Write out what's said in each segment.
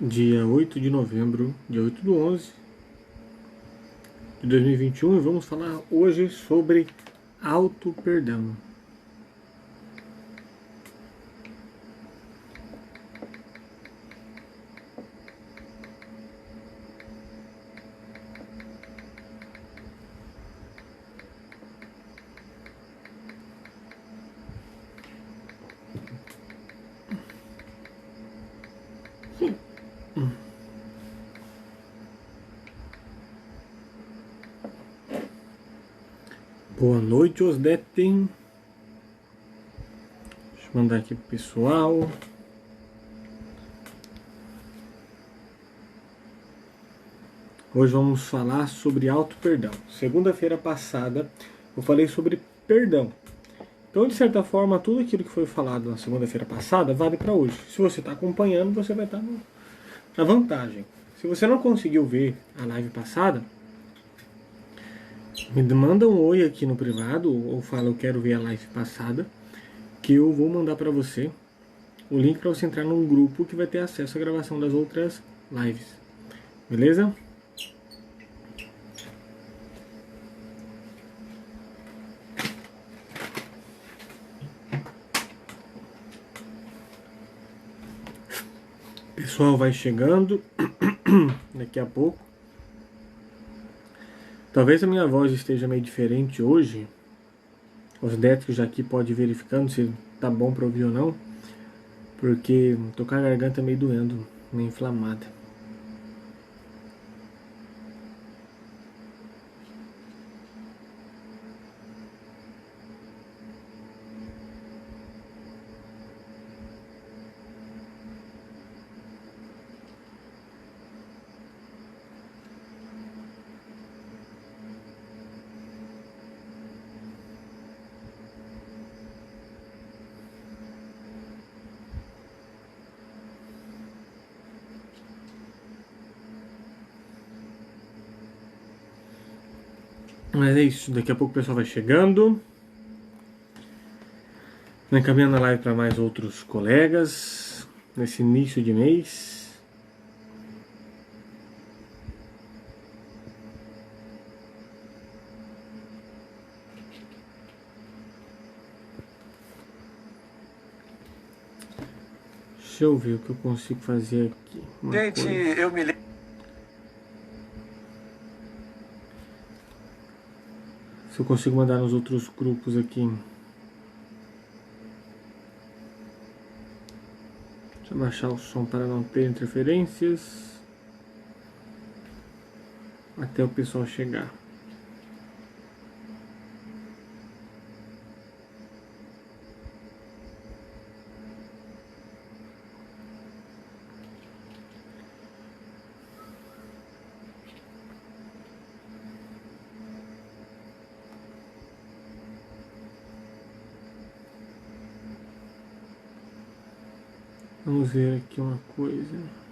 Dia 8 de novembro, dia 8 do 11 de 2021, e vamos falar hoje sobre auto-perdão. Boa noite, Osdete. Deixa eu mandar aqui pro pessoal. Hoje vamos falar sobre auto-perdão. Segunda-feira passada eu falei sobre perdão. Então, de certa forma, tudo aquilo que foi falado na segunda-feira passada vale para hoje. Se você está acompanhando, você vai estar na vantagem. Se você não conseguiu ver a live passada, me manda um oi aqui no privado ou fala eu quero ver a live passada, que eu vou mandar para você o link para você entrar num grupo que vai ter acesso à gravação das outras lives. Beleza? O pessoal vai chegando daqui a pouco. Talvez a minha voz esteja meio diferente hoje. Os déticos já aqui pode ir verificando se tá bom para ouvir ou não, porque tô com a garganta meio doendo, meio inflamada. Mas é isso, daqui a pouco o pessoal vai chegando. Vai encaminhando a live para mais outros colegas nesse início de mês. Deixa eu ver o que eu consigo fazer aqui. Gente, eu me lembro. Se eu consigo mandar nos outros grupos aqui. Deixa eu baixar o som para não ter interferências. Até o pessoal chegar. Vamos ver aqui uma coisa.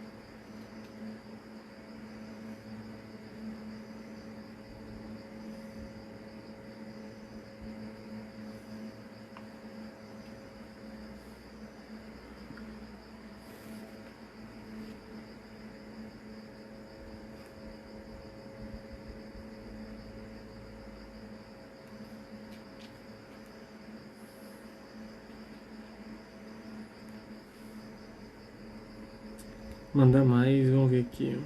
Mandar mais, vamos ver aqui.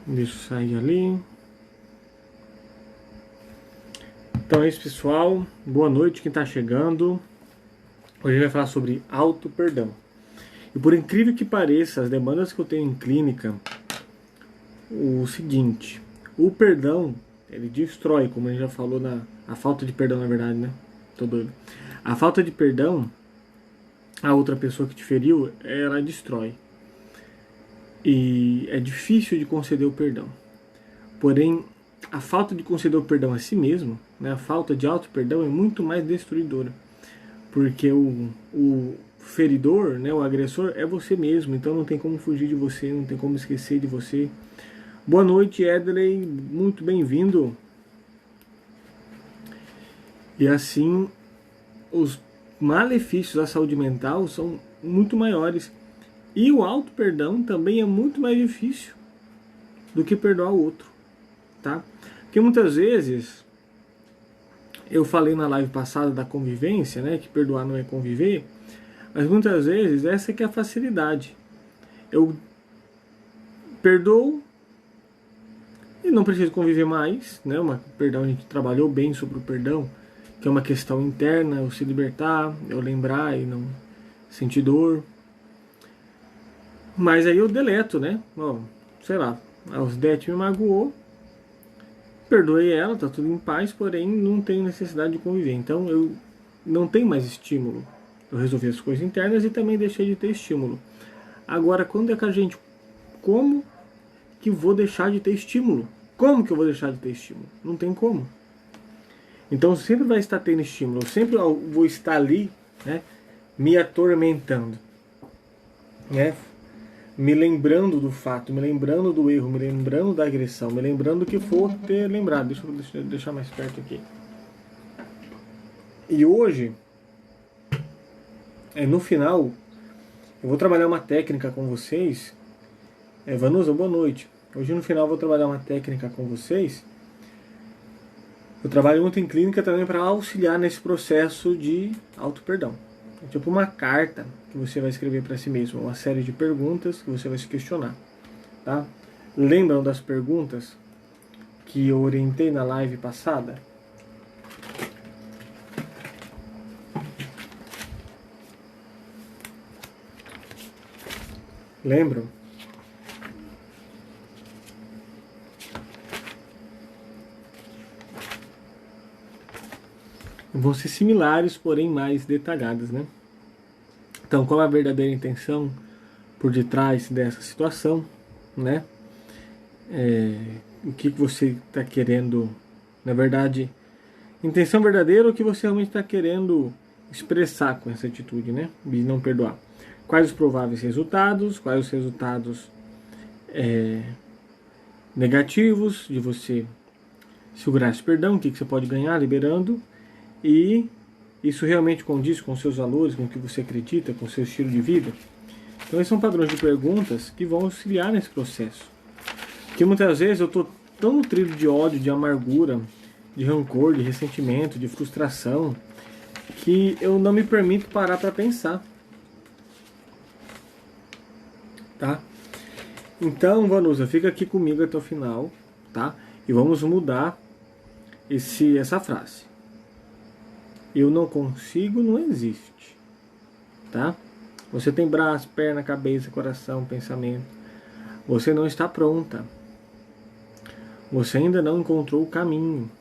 Deixa eu sair ali. Então é isso, pessoal. Boa noite quem está chegando. Hoje a gente vai falar sobre auto-perdão. E por incrível que pareça, as demandas que eu tenho em clínica, o seguinte, o perdão, ele destrói, como a gente já falou, a falta de perdão, na verdade, né? Tô doido. A falta de perdão, a outra pessoa que te feriu, ela destrói. E é difícil de conceder o perdão. Porém, a falta de conceder o perdão a si mesmo, né, a falta de auto-perdão é muito mais destruidora. porque o feridor, né, o agressor, é você mesmo, então não tem como fugir de você, não tem como esquecer de você. Boa noite, Edley, muito bem-vindo. E assim, os malefícios da saúde mental são muito maiores. E o auto-perdão também é muito mais difícil do que perdoar o outro, tá? Porque muitas vezes, eu falei na live passada da convivência, né, que perdoar não é conviver, mas muitas vezes essa que é a facilidade. Eu perdoo e não preciso conviver mais, né? Perdão, a gente trabalhou bem sobre o perdão, que é uma questão interna, eu se libertar, eu lembrar e não sentir dor. Mas aí eu deleto, né? Ó, sei lá, a Osdete me magoou, perdoei ela, tá tudo em paz, porém não tenho necessidade de conviver. Então eu não tenho mais estímulo. Eu resolvi as coisas internas e também deixei de ter estímulo. Agora, quando é que a gente... Como que vou deixar de ter estímulo? Como que eu vou deixar de ter estímulo? Não tem como. Então sempre vai estar tendo estímulo. Eu sempre vou estar ali, né, me atormentando, né? Me lembrando do fato, me lembrando do erro, me lembrando da agressão, me lembrando do que for ter lembrado. Deixa eu deixar mais perto aqui. E hoje, no final, eu vou trabalhar uma técnica com vocês. Vanusa, boa noite. Hoje no final eu vou trabalhar uma técnica com vocês. Eu trabalho muito em clínica também para auxiliar nesse processo de auto-perdão. É tipo uma carta que você vai escrever para si mesmo, uma série de perguntas que você vai se questionar, tá? Lembram das perguntas que eu orientei na live passada? Lembram? Vão ser similares, porém mais detalhadas, né? Então, qual é a verdadeira intenção por detrás dessa situação, né? O que você está querendo, na verdade, intenção verdadeira ou o que você realmente está querendo expressar com essa atitude, né? De não perdoar. Quais os prováveis resultados, quais os resultados negativos de você segurar esse perdão, o que você pode ganhar liberando, e isso realmente condiz com os seus valores, com o que você acredita, com o seu estilo de vida. Então esses são padrões de perguntas que vão auxiliar nesse processo. Porque muitas vezes eu estou tão nutrido de ódio, de amargura, de rancor, de ressentimento, de frustração, que eu não me permito parar para pensar. Tá? Então, Vanusa, fica aqui comigo até o final, tá? E vamos mudar essa frase. Eu não consigo, não existe, tá? Você tem braço, perna, cabeça, coração, pensamento. Você não está pronta. Você ainda não encontrou o caminho.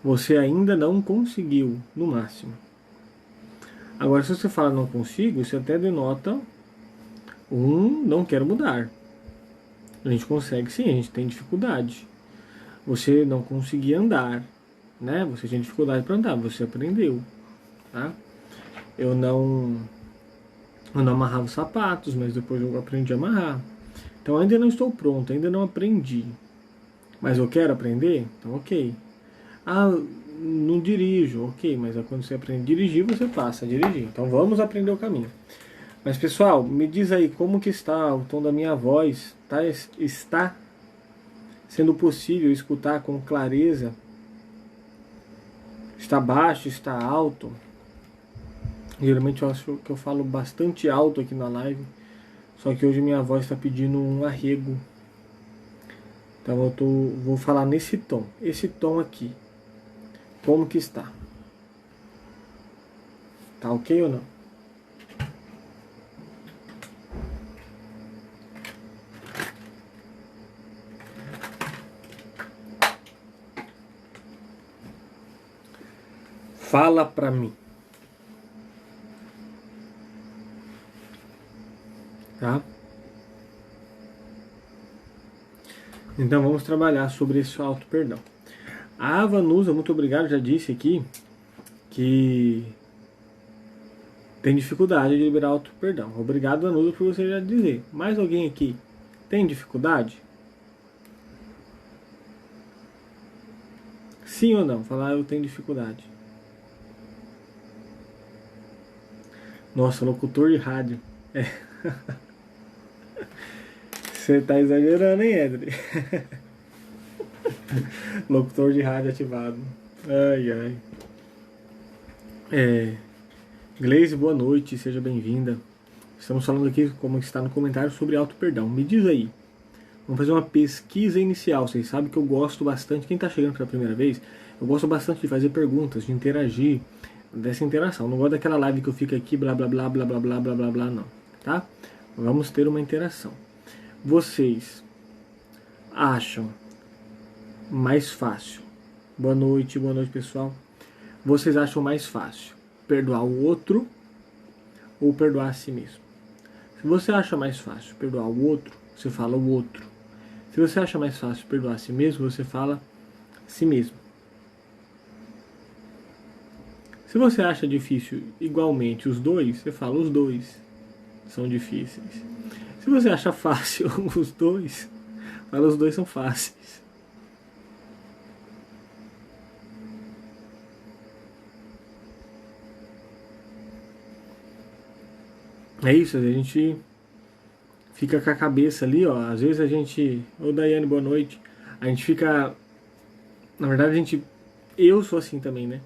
Você ainda não conseguiu, no máximo. Agora, se você fala não consigo, isso até denota não quero mudar. A gente consegue sim, a gente tem dificuldade. Você não conseguia andar, né? Você tinha dificuldade para andar, você aprendeu, tá? Eu não amarrava os sapatos, mas depois eu aprendi a amarrar. Então ainda não estou pronto, ainda não aprendi, mas eu quero aprender, então ok. Não dirijo, ok, mas quando você aprende a dirigir, você passa a dirigir. Então vamos aprender o caminho. Mas pessoal, me diz aí como que está o tom da minha voz, tá? Está sendo possível escutar com clareza? Está baixo, está alto? Geralmente eu acho que eu falo bastante alto aqui na live, só que hoje minha voz está pedindo um arrego. Então vou falar nesse tom, esse tom aqui. Como que está? Tá ok ou não? Fala pra mim. Tá? Então vamos trabalhar sobre esse auto-perdão. A Vanusa, muito obrigado, já disse aqui que tem dificuldade de liberar auto-perdão. Obrigado, Danusa, por você já dizer. Mais alguém aqui tem dificuldade? Sim ou não? Falar eu tenho dificuldade. Nossa, locutor de rádio. É. Você tá exagerando, hein, Edri? Locutor de rádio ativado. Ai, ai. Gleise, boa noite, seja bem-vinda. Estamos falando aqui, como está no comentário, sobre auto-perdão. Me diz aí. Vamos fazer uma pesquisa inicial. Vocês sabem que eu gosto bastante, quem está chegando pela primeira vez, eu gosto bastante de fazer perguntas, de interagir, dessa interação. Não gosto daquela live que eu fico aqui, blá blá blá blá blá blá blá blá blá, não. Tá? Vamos ter uma interação. Vocês acham mais fácil? Boa noite pessoal. Vocês acham mais fácil perdoar o outro ou perdoar a si mesmo? Se você acha mais fácil perdoar o outro, você fala o outro. Se você acha mais fácil perdoar a si mesmo, você fala si mesmo. Se você acha difícil igualmente os dois, você fala os dois são difíceis. Se você acha fácil os dois, fala os dois são fáceis. É isso, a gente fica com a cabeça ali, ó. Às vezes a gente... Ô Daiane, boa noite. A gente fica... Na verdade eu sou assim também, né?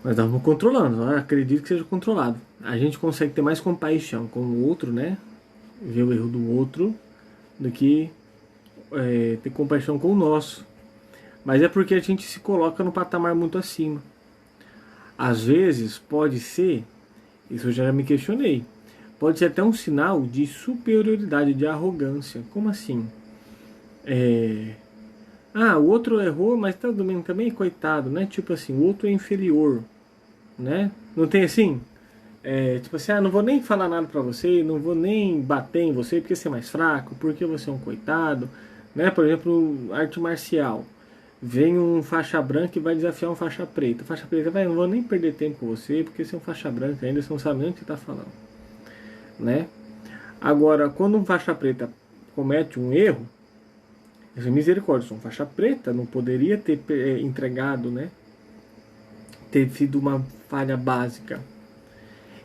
Mas nós vamos controlando, eu acredito que seja controlado. A gente consegue ter mais compaixão com o outro, né? Ver o erro do outro, do que ter compaixão com o nosso. Mas é porque a gente se coloca no patamar muito acima. Às vezes pode ser, isso eu já me questionei, pode ser até um sinal de superioridade, de arrogância. Como assim? O outro errou, mas tá doendo também, coitado, né? Tipo assim, o outro é inferior, né? Não tem assim? Tipo assim, não vou nem falar nada pra você, não vou nem bater em você porque você é mais fraco, porque você é um coitado, né? Por exemplo, arte marcial. Vem um faixa branca e vai desafiar um faixa preta. Faixa preta vai, não vou nem perder tempo com você, porque você é um faixa branca ainda, você não sabe nem o que está falando, né? Agora, quando um faixa preta comete um erro, misericórdia, sou um faixa preta, não poderia ter entregado, né? Ter sido uma falha básica.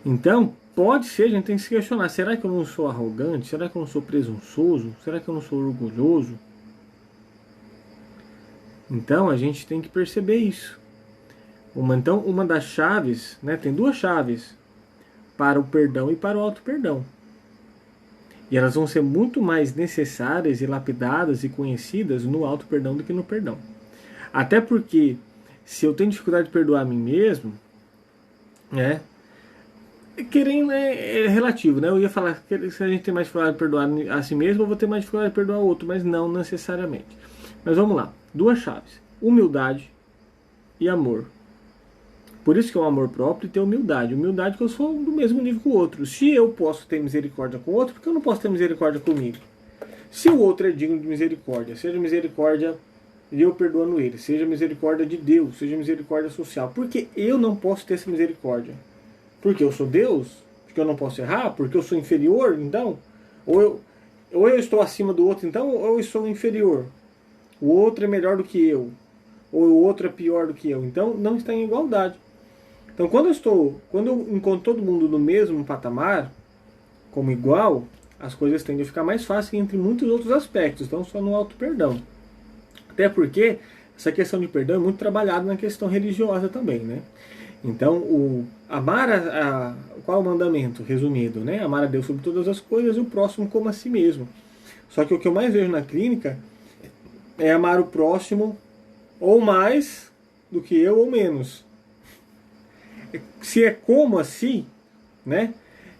Então, pode ser, a gente tem que se questionar, será que eu não sou arrogante? Será que eu não sou presunçoso? Será que eu não sou orgulhoso? Então a gente tem que perceber isso. Uma das chaves, né, tem duas chaves para o perdão e para o auto-perdão. E elas vão ser muito mais necessárias e lapidadas e conhecidas no auto-perdão do que no perdão. Até porque, se eu tenho dificuldade de perdoar a mim mesmo, né, querendo é relativo, né? Eu ia falar que se a gente tem mais dificuldade de perdoar a si mesmo, eu vou ter mais dificuldade de perdoar o outro, mas não necessariamente. Mas vamos lá. Duas chaves. Humildade e amor. Por isso que é o amor próprio e ter humildade. Humildade que eu sou do mesmo nível que o outro. Se eu posso ter misericórdia com o outro, por que eu não posso ter misericórdia comigo? Se o outro é digno de misericórdia, seja misericórdia de eu perdoando ele, seja misericórdia de Deus, seja misericórdia social, por que eu não posso ter essa misericórdia? Porque eu sou Deus? Porque eu não posso errar? Porque eu sou inferior, então? Ou eu estou acima do outro, então? Ou eu sou inferior? O outro é melhor do que eu, ou o outro é pior do que eu. Então não está em igualdade. Então quando eu encontro todo mundo no mesmo patamar, como igual, as coisas tendem a ficar mais fáceis entre muitos outros aspectos, não só no auto-perdão. Até porque essa questão de perdão é muito trabalhada na questão religiosa também, né? Então qual é o mandamento resumido, né? Amar a Deus sobre todas as coisas e o próximo como a si mesmo. Só que o que eu mais vejo na clínica é amar o próximo ou mais do que eu ou menos. Se é como assim, né?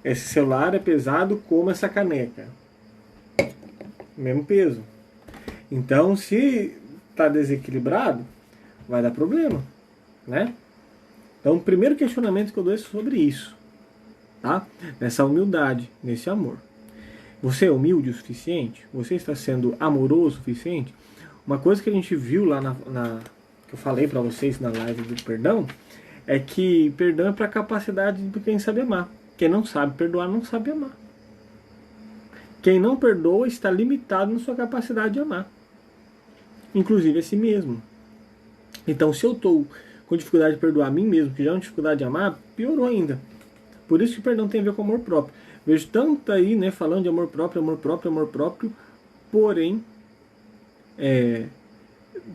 Esse celular é pesado como essa caneca. Mesmo peso. Então, se está desequilibrado, vai dar problema, né? Então, o primeiro questionamento que eu dou é sobre isso, tá? Nessa humildade, nesse amor. Você é humilde o suficiente? Você está sendo amoroso o suficiente? Uma coisa que a gente viu lá que eu falei para vocês na live do perdão, é que perdão é para a capacidade de quem sabe amar. Quem não sabe perdoar não sabe amar. Quem não perdoa está limitado na sua capacidade de amar, inclusive a si mesmo. Então, se eu estou com dificuldade de perdoar a mim mesmo, que já é uma dificuldade de amar, piorou ainda. Por isso que perdão tem a ver com amor próprio. Vejo tanto aí, né, falando de amor próprio, porém,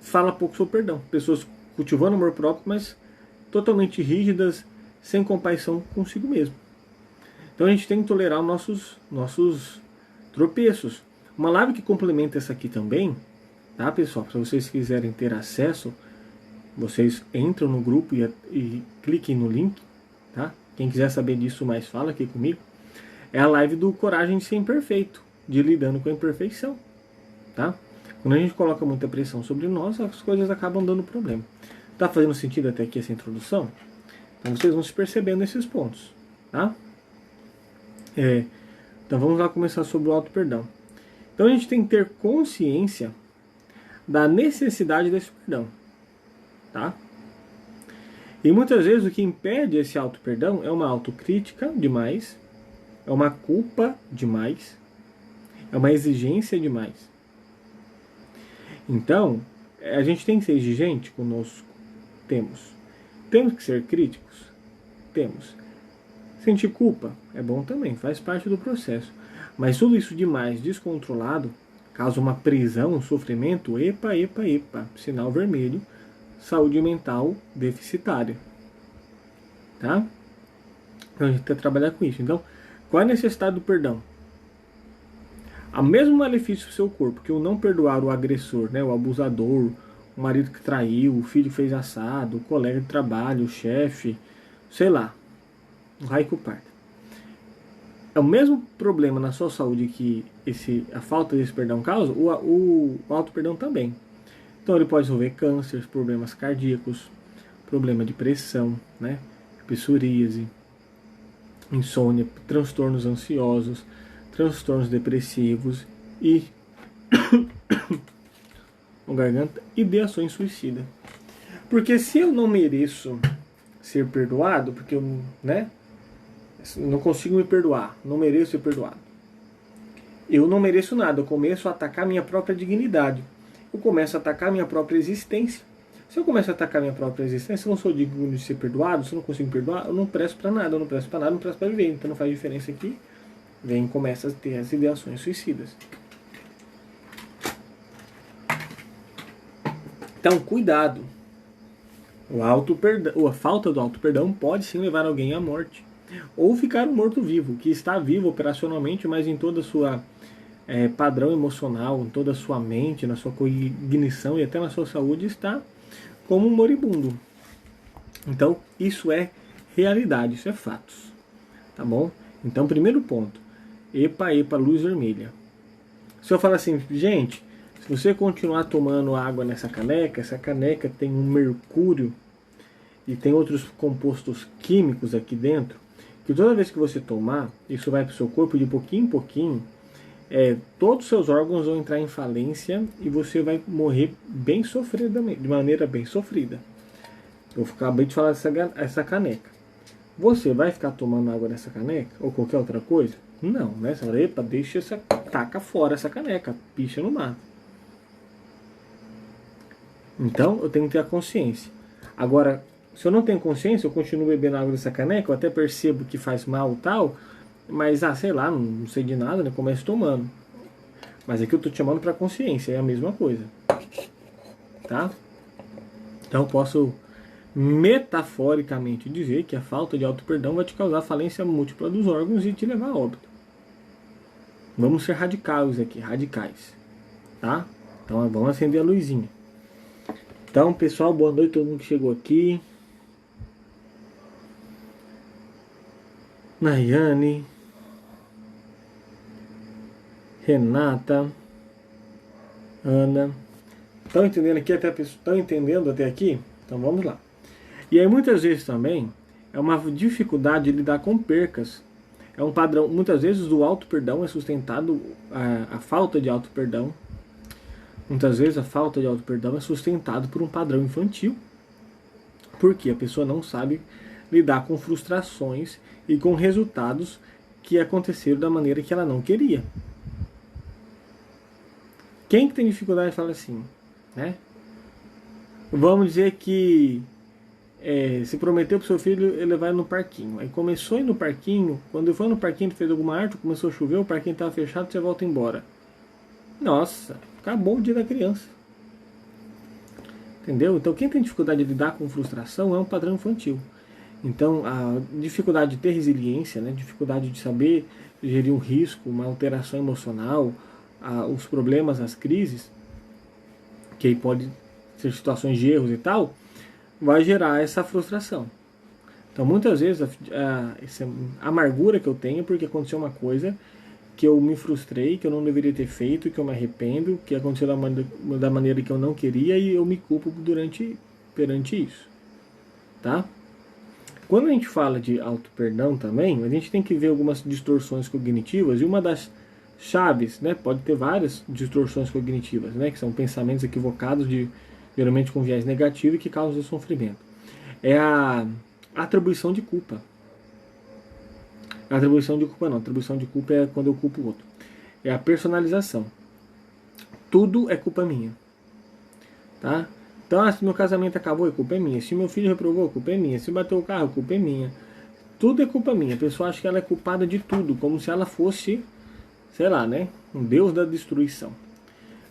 fala pouco sobre perdão. Pessoas cultivando amor próprio, mas totalmente rígidas, sem compaixão consigo mesmo. Então a gente tem que tolerar os nossos tropeços. Uma live que complementa essa aqui também, tá, pessoal? Se vocês quiserem ter acesso, vocês entram no grupo e cliquem no link, tá? Quem quiser saber disso mais, fala aqui comigo. É a live do Coragem de Ser Imperfeito, de lidando com a imperfeição, tá? Quando a gente coloca muita pressão sobre nós, as coisas acabam dando problema. Tá fazendo sentido até aqui essa introdução? Então vocês vão se percebendo nesses pontos, tá? Então vamos lá começar sobre o auto-perdão. Então a gente tem que ter consciência da necessidade desse perdão, tá? E muitas vezes o que impede esse auto-perdão é uma autocrítica demais, é uma culpa demais, é uma exigência demais. Então, a gente tem que ser exigente conosco? Temos. Temos que ser críticos? Temos. Sentir culpa? É bom também, faz parte do processo. Mas tudo isso demais, descontrolado, causa uma prisão, um sofrimento, epa, sinal vermelho, saúde mental deficitária. Tá? Então a gente tem que trabalhar com isso. Então, qual é a necessidade do perdão? O mesmo malefício do seu corpo, que o não perdoar o agressor, né, o abusador, o marido que traiu, o filho que fez assado, o colega de trabalho, o chefe, sei lá, o raio que o parta. É o mesmo problema na sua saúde que a falta desse perdão causa, o auto-perdão também. Então ele pode resolver câncer, problemas cardíacos, problema de pressão, né, psoríase, insônia, transtornos ansiosos, transtornos depressivos e garganta, ideações suicidas. Porque se eu não mereço ser perdoado, porque eu, né, não consigo me perdoar, não mereço ser perdoado, eu não mereço nada, eu começo a atacar minha própria dignidade, eu começo a atacar minha própria existência. Se eu começo a atacar minha própria existência, eu não sou digno de ser perdoado, se eu não consigo me perdoar, eu não presto pra nada, não presto pra viver, então não faz diferença aqui. Começa a ter as ideações suicidas. Então, cuidado. A falta do auto-perdão pode sim levar alguém à morte. Ou ficar um morto-vivo, que está vivo operacionalmente, mas em toda a sua padrão emocional, em toda a sua mente, na sua cognição e até na sua saúde, está como um moribundo. Então, isso é realidade, isso é fatos. Tá bom? Então, primeiro ponto. Epa, luz vermelha. Se eu falar assim, gente, se você continuar tomando água nessa caneca, essa caneca tem um mercúrio e tem outros compostos químicos aqui dentro, que toda vez que você tomar, isso vai para o seu corpo de pouquinho em pouquinho, todos os seus órgãos vão entrar em falência e você vai morrer bem sofridamente, de maneira bem sofrida. Eu acabei de falar essa caneca. Você vai ficar tomando água nessa caneca ou qualquer outra coisa? Não, né? Você fala, epa, taca fora essa caneca, picha no mar. Então eu tenho que ter a consciência. Agora, se eu não tenho consciência, eu continuo bebendo água dessa caneca, eu até percebo que faz mal e tal, mas, sei lá, não sei de nada, né? Começo tomando. Mas aqui eu tô te chamando pra consciência, é a mesma coisa. Tá? Então eu posso metaforicamente dizer que a falta de auto-perdão vai te causar falência múltipla dos órgãos e te levar a óbito. Vamos ser radicais aqui, radicais. Tá? Então vamos acender a luzinha. Então, pessoal, boa noite a todo mundo que chegou aqui. Nayane, Renata, Ana. Estão entendendo aqui estão entendendo até aqui? Então vamos lá. E aí muitas vezes também é uma dificuldade de lidar com percas. É um padrão, muitas vezes o auto-perdão é sustentado, a falta de auto-perdão. Muitas vezes a falta de auto-perdão é sustentado por um padrão infantil. Porque a pessoa não sabe lidar com frustrações e com resultados que aconteceram da maneira que ela não queria. Quem que tem dificuldade fala assim, né? Vamos dizer que se prometeu pro seu filho ele levar no parquinho. Aí começou a ir no parquinho, quando ele foi no parquinho ele fez alguma arte, começou a chover, o parquinho estava fechado, você volta embora. Nossa, acabou o dia da criança. Entendeu? Então quem tem dificuldade de lidar com frustração é um padrão infantil. Então a dificuldade de ter resiliência, né, dificuldade de saber gerir um risco, uma alteração emocional, os problemas, as crises, que aí pode ser situações de erros e tal, vai gerar essa frustração. Então muitas vezes essa amargura que eu tenho porque aconteceu uma coisa que eu me frustrei, que eu não deveria ter feito, que eu me arrependo, que aconteceu da maneira que eu não queria e eu me culpo perante isso. Tá? Quando a gente fala de auto-perdão também, a gente tem que ver algumas distorções cognitivas, e uma das chaves, né, pode ter várias distorções cognitivas, né, que são pensamentos equivocados, geralmente com viés negativo e que causam sofrimento. É a atribuição de culpa. A atribuição de culpa não. A atribuição de culpa é quando eu culpo o outro. É a personalização. Tudo é culpa minha. Tá? Então, se meu casamento acabou, a culpa é minha. Se meu filho reprovou, a culpa é minha. Se bateu o carro, a culpa é minha. Tudo é culpa minha. A pessoa acha que ela é culpada de tudo, como se ela fosse, sei lá, né, um deus da destruição.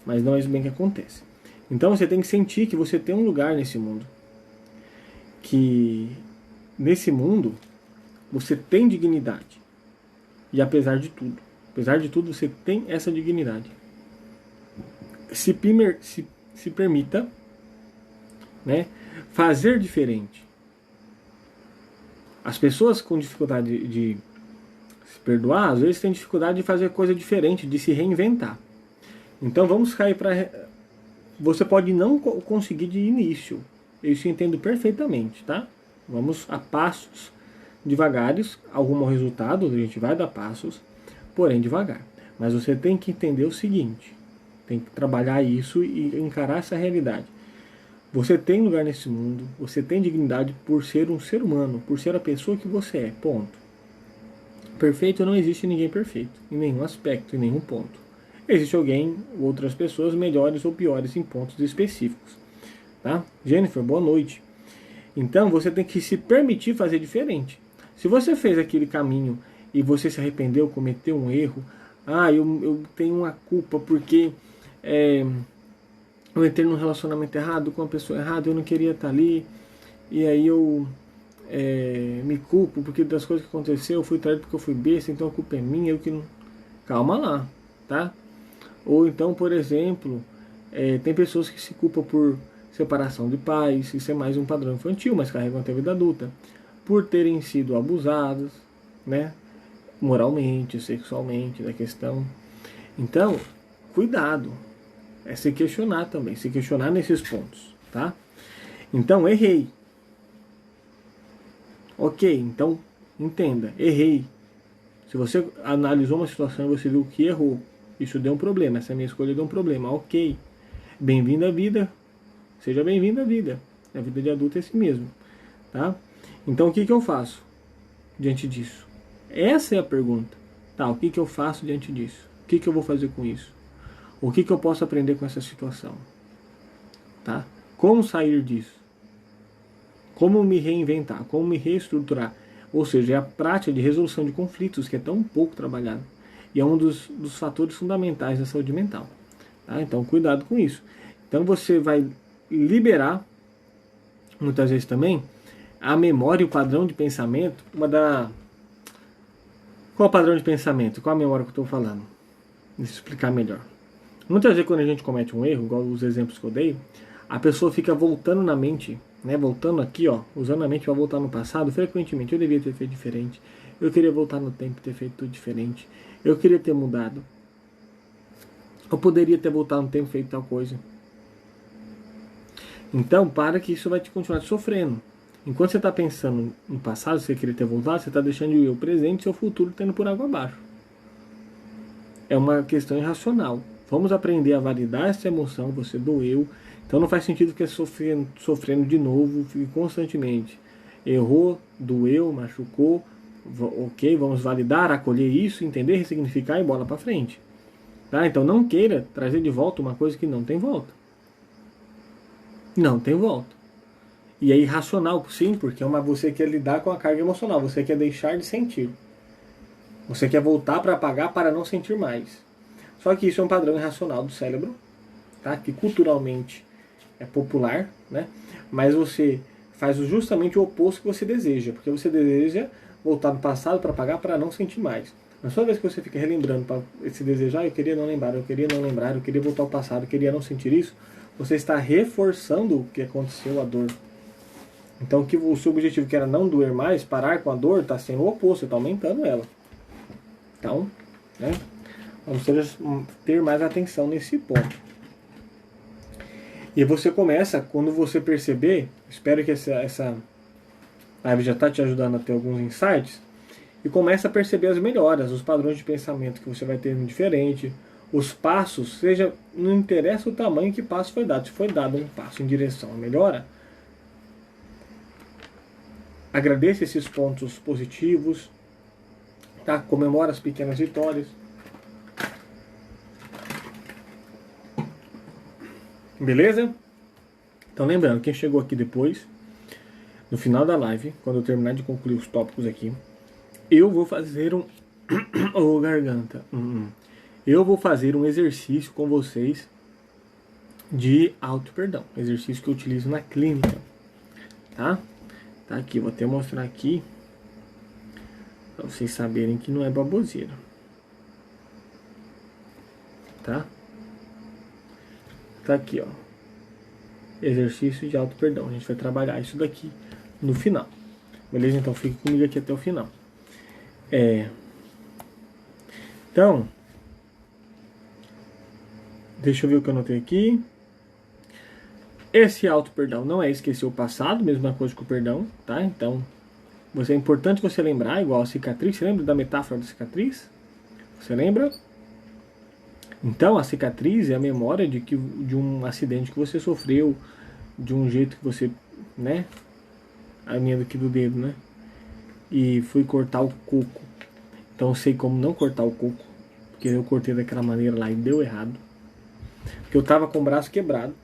Mas não é isso bem que acontece. Então você tem que sentir que você tem um lugar nesse mundo. Que nesse mundo você tem dignidade. E apesar de tudo você tem essa dignidade. Se permita, né, fazer diferente. As pessoas com dificuldade de se perdoar, às vezes têm dificuldade de fazer coisa diferente, de se reinventar. Então vamos cair para... Você pode não conseguir de início. Isso eu entendo perfeitamente, tá? Vamos a passos devagares, rumo ao resultado, a gente vai dar passos, porém devagar. Mas você tem que entender o seguinte, tem que trabalhar isso e encarar essa realidade. Você tem lugar nesse mundo, você tem dignidade por ser um ser humano, por ser a pessoa que você é, ponto. Perfeito não existe ninguém perfeito, em nenhum aspecto, em nenhum ponto. Existe alguém, outras pessoas melhores ou piores em pontos específicos. Tá? Jennifer, boa noite. Então você tem que se permitir fazer diferente. Se você fez aquele caminho e você se arrependeu, cometeu um erro, eu tenho uma culpa porque eu entrei num relacionamento errado com uma pessoa errada, eu não queria estar ali, e aí eu me culpo porque das coisas que aconteceu, eu fui traído porque eu fui besta, então a culpa é minha, eu que não... Calma lá, tá? Ou então, por exemplo, tem pessoas que se culpam por separação de pais, isso é mais um padrão infantil, mas carregam até a vida adulta, por terem sido abusados, né, moralmente, sexualmente, da questão. Então, cuidado, é se questionar também, se questionar nesses pontos, tá? Então, errei. Ok, então, entenda, errei. Se você analisou uma situação e você viu que errou, isso deu um problema, essa minha escolha deu um problema, ok. Bem-vindo à vida, seja bem-vindo à vida. A vida de adulto é assim mesmo, tá? Então o que eu faço diante disso? Essa é a pergunta. Tá, o que eu faço diante disso? O que eu vou fazer com isso? O que eu posso aprender com essa situação? Tá? Como sair disso? Como me reinventar? Como me reestruturar? Ou seja, é a prática de resolução de conflitos que é tão pouco trabalhada. E é um dos fatores fundamentais da saúde mental. Tá? Então cuidado com isso. Então você vai liberar, muitas vezes também, a memória e o padrão de pensamento. Qual o padrão de pensamento? Qual a memória que eu estou falando? Deixa eu explicar melhor. Muitas vezes quando a gente comete um erro, igual os exemplos que eu dei, a pessoa fica voltando na mente, né, voltando aqui, ó, usando a mente para voltar no passado, frequentemente. Eu devia ter feito diferente, eu queria voltar no tempo e ter feito tudo diferente, eu queria ter mudado, eu poderia ter voltado no tempo e feito tal coisa. Então, para que isso vai te continuar sofrendo. Enquanto você está pensando no passado, você queria ter voltado, você está deixando o eu presente e seu futuro tendo por água abaixo. É uma questão irracional. Vamos aprender a validar essa emoção, você doeu, Então não faz sentido ficar sofrendo de novo constantemente. Errou, doeu, machucou, ok, vamos validar, acolher isso, entender, ressignificar e bola para frente. Tá? Então não queira trazer de volta uma coisa que não tem volta. Não tem volta. E é irracional, sim, porque você quer lidar com a carga emocional, você quer deixar de sentir. Você quer voltar para apagar para não sentir mais. Só que isso é um padrão irracional do cérebro, tá? Que culturalmente é popular, né? Mas você faz justamente o oposto que você deseja, porque você deseja voltar no passado para apagar para não sentir mais. Mas toda vez que você fica relembrando para esse desejo, eu queria não lembrar, eu queria não lembrar, eu queria voltar ao passado, eu queria não sentir isso, você está reforçando o que aconteceu, a dor. Então o seu objetivo, que era não doer mais, parar com a dor, está sendo o oposto, está aumentando ela. Então, né, vamos ter mais atenção nesse ponto. E você começa, quando você perceber, espero que essa live já está te ajudando a ter alguns insights, e começa a perceber as melhoras, os padrões de pensamento que você vai ter diferente, os passos, não interessa o tamanho que passo foi dado, se foi dado um passo em direção à melhora, agradeça esses pontos positivos, tá? Comemora as pequenas vitórias. Beleza? Então lembrando, quem chegou aqui depois, no final da live, quando eu terminar de concluir os tópicos aqui, eu vou fazer garganta. Eu vou fazer um exercício com vocês de auto-perdão. Exercício que eu utilizo na clínica. Tá? Tá aqui, vou até mostrar aqui, para vocês saberem que não é baboseira. Tá? Tá aqui, ó. Exercício de auto-perdão. A gente vai trabalhar isso daqui no final. Beleza? Então fique comigo aqui até o final. Então, deixa eu ver o que eu anotei aqui. Esse auto-perdão não é esquecer o passado, mesma coisa que o perdão, tá? Então, é importante você lembrar, igual a cicatriz. Você lembra da metáfora da cicatriz? Você lembra? Então, a cicatriz é a memória de um acidente que você sofreu, de um jeito que você, né? A minha aqui do dedo, né? E fui cortar o coco. Então, eu sei como não cortar o coco, porque eu cortei daquela maneira lá e deu errado. Porque eu tava com o braço quebrado,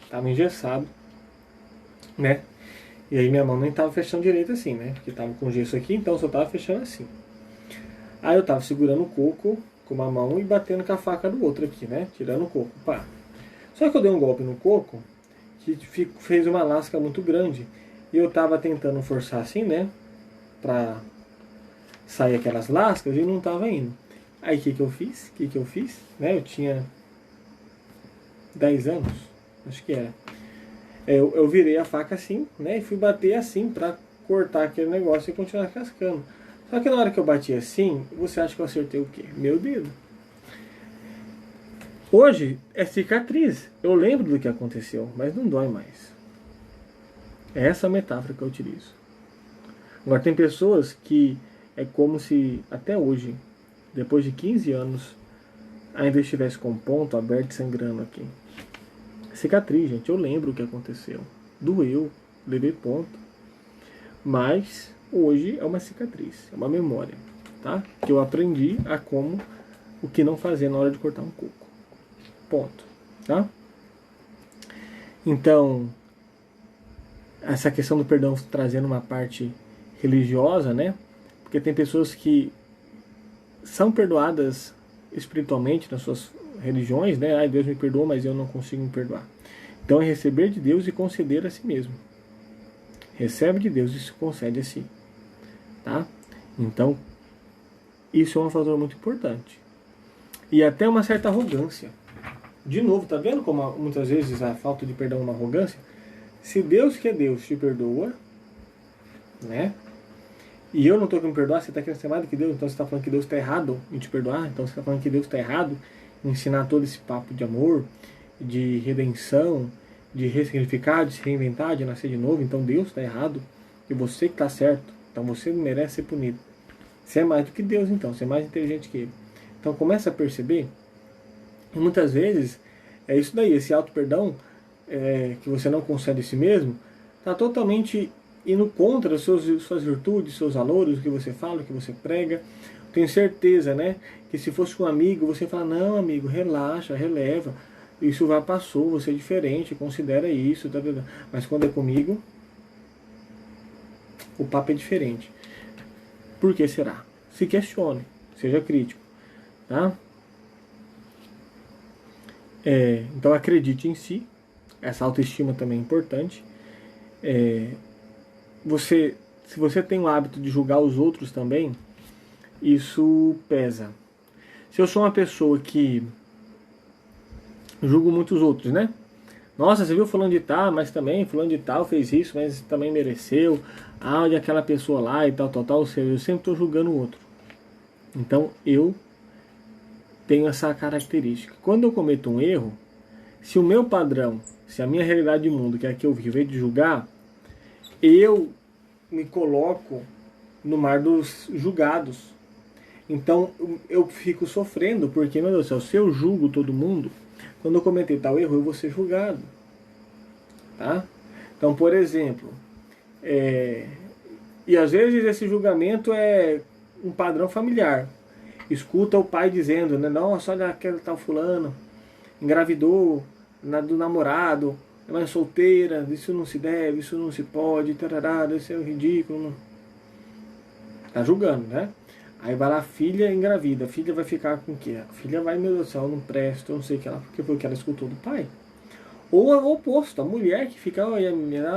tava engessado, né? E aí minha mão nem tava fechando direito assim, né? Porque tava com gesso aqui, então eu só tava fechando assim. Aí eu tava segurando o coco com uma mão e batendo com a faca do outro aqui, né? Tirando o coco, pá. Só que eu dei um golpe no coco que fez uma lasca muito grande. E eu tava tentando forçar assim, né? Pra sair aquelas lascas e não tava indo. Aí o que eu fiz? Né? Eu tinha 10 anos, acho que era. Eu virei a faca assim, né? E fui bater assim pra cortar aquele negócio e continuar cascando. Só que na hora que eu bati assim, você acha que eu acertei o quê? Meu dedo. Hoje é cicatriz. Eu lembro do que aconteceu, mas não dói mais. É essa metáfora que eu utilizo. Agora tem pessoas que é como se até hoje, depois de 15 anos, ainda estivesse com um ponto aberto sangrando aqui. Cicatriz, gente, eu lembro o que aconteceu. Doeu, levei ponto. Mas hoje é uma cicatriz, é uma memória, tá? Que eu aprendi o que não fazer na hora de cortar um coco. Ponto, tá? Então, essa questão do perdão trazendo uma parte religiosa, né? Porque tem pessoas que são perdoadas espiritualmente nas suas religiões, né? Ai, Deus me perdoou, mas eu não consigo me perdoar. Então é receber de Deus e conceder a si mesmo. Recebe de Deus e se concede a si. Tá? Então, isso é um fator muito importante. E até uma certa arrogância. De novo, tá vendo como muitas vezes a falta de perdão é uma arrogância? Se Deus, que é Deus, te perdoa, né? E eu não estou querendo me perdoar, você está querendo ser mais do que Deus, então você está falando que Deus está errado em te perdoar, então você está falando que Deus está errado em ensinar todo esse papo de amor, de redenção, de ressignificar, de se reinventar, de nascer de novo, então Deus está errado e você que está certo, então você não merece ser punido. Você é mais do que Deus, então, você é mais inteligente que Ele. Então começa a perceber, e muitas vezes é isso daí, esse auto-perdão que você não concede a si mesmo, está totalmente indo contra suas virtudes, seus valores, o que você fala, o que você prega. Tenho certeza, né, que se fosse um amigo, você fala, não, amigo, relaxa, releva, isso já passou, você é diferente, considera isso, tá, tá, tá. Mas quando é comigo, o papo é diferente. Por que será? Se questione, seja crítico, tá? Então acredite em si, essa autoestima também é importante. Se você tem o hábito de julgar os outros também, isso pesa. Se eu sou uma pessoa que julgo muitos outros, né? Nossa, você viu fulano de tal, mas também fulano de tal fez isso, mas também mereceu. Ah, olha aquela pessoa lá e tal, tal, tal. Ou seja, eu sempre estou julgando o outro. Então eu tenho essa característica. Quando eu cometo um erro, se o meu padrão, se a minha realidade de mundo, que é a que eu vivo, é de julgar, eu me coloco no mar dos julgados. Então eu fico sofrendo, porque, meu Deus do céu, se eu julgo todo mundo, quando eu cometer tal erro, eu vou ser julgado. Tá? Então, por exemplo, e às vezes esse julgamento é um padrão familiar. Escuta o pai dizendo, né, nossa, olha aquele tal fulano, engravidou do namorado, é mais solteira, isso não se deve, isso não se pode, tarará, isso é ridículo. Tá julgando, né? Aí vai lá a filha engravida, a filha vai ficar com o quê? A filha vai, meu Deus do céu, não presta, eu não sei o que ela, porque foi o que ela escutou do pai. Ou o oposto, a mulher que fica, olha,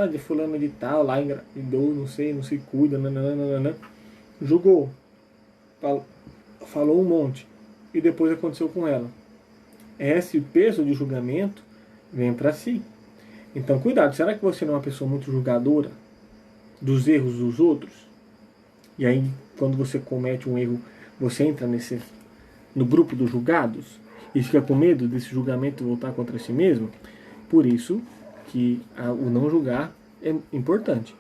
de fulano de tal, lá engravidou, não sei, não se cuida, nananana, julgou, falou um monte, e depois aconteceu com ela. Esse peso de julgamento vem para si. Então cuidado, será que você não é uma pessoa muito julgadora dos erros dos outros? E aí, quando você comete um erro, você entra no grupo dos julgados e fica com medo desse julgamento voltar contra si mesmo? Por isso que o não julgar é importante.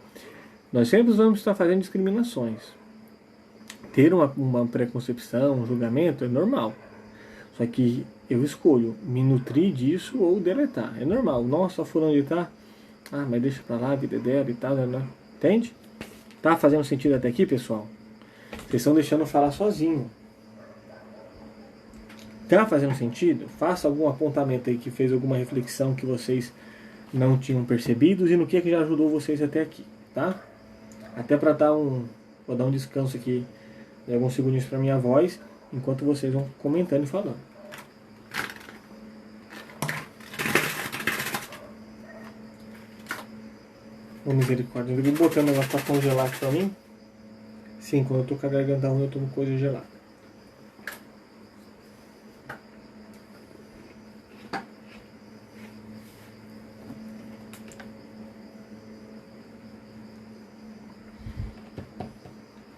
Nós sempre vamos estar fazendo discriminações. Ter uma preconcepção, um julgamento é normal. Só que eu escolho me nutrir disso ou deletar. É normal. Nossa, fulano de tá. Ah, mas deixa pra lá, a vida é dela e tal, né? Entende? Tá fazendo sentido até aqui, pessoal? Vocês estão deixando eu falar sozinho. Tá fazendo sentido? Faça algum apontamento aí que fez alguma reflexão que vocês não tinham percebido e no que já ajudou vocês até aqui, tá? Até para vou dar um descanso aqui de alguns segundinhos para minha voz, enquanto vocês vão comentando e falando. Ô misericórdia, eu vou botando o negócio pra congelar aqui pra mim. Sim, quando eu tô com a garganta ruim eu tomo coisa gelada.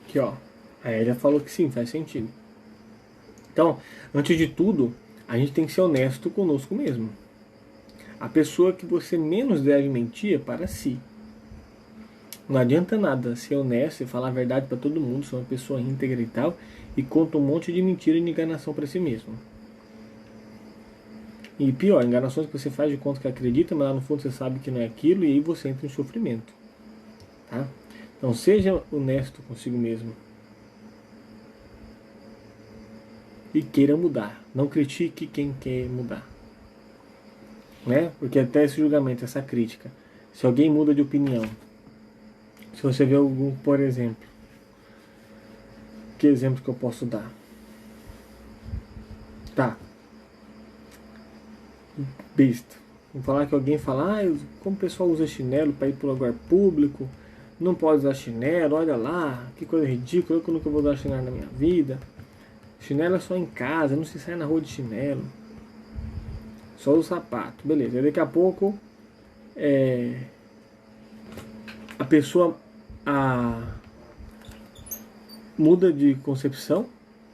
Aqui, ó. A Elia falou que sim, faz sentido. Então, antes de tudo, a gente tem que ser honesto conosco mesmo. A pessoa que você menos deve mentir é para si. Não adianta nada ser honesto e falar a verdade para todo mundo, ser uma pessoa íntegra e tal, e conta um monte de mentira e de enganação para si mesmo. E pior, enganações que você faz de conta que acredita, mas lá no fundo você sabe que não é aquilo, e aí você entra em sofrimento. Tá? Então seja honesto consigo mesmo. E queira mudar. Não critique quem quer mudar. Né? Porque até esse julgamento, essa crítica, se alguém muda de opinião, se você vê algum, por exemplo, que exemplo que eu posso dar? Tá. Besta. Vou falar que alguém fala, como o pessoal usa chinelo para ir para o lugar público, não pode usar chinelo, olha lá, que coisa ridícula, eu nunca vou usar chinelo na minha vida. Chinelo é só em casa, não se sai na rua de chinelo. Só o sapato, beleza. E daqui a pouco a pessoa muda de concepção,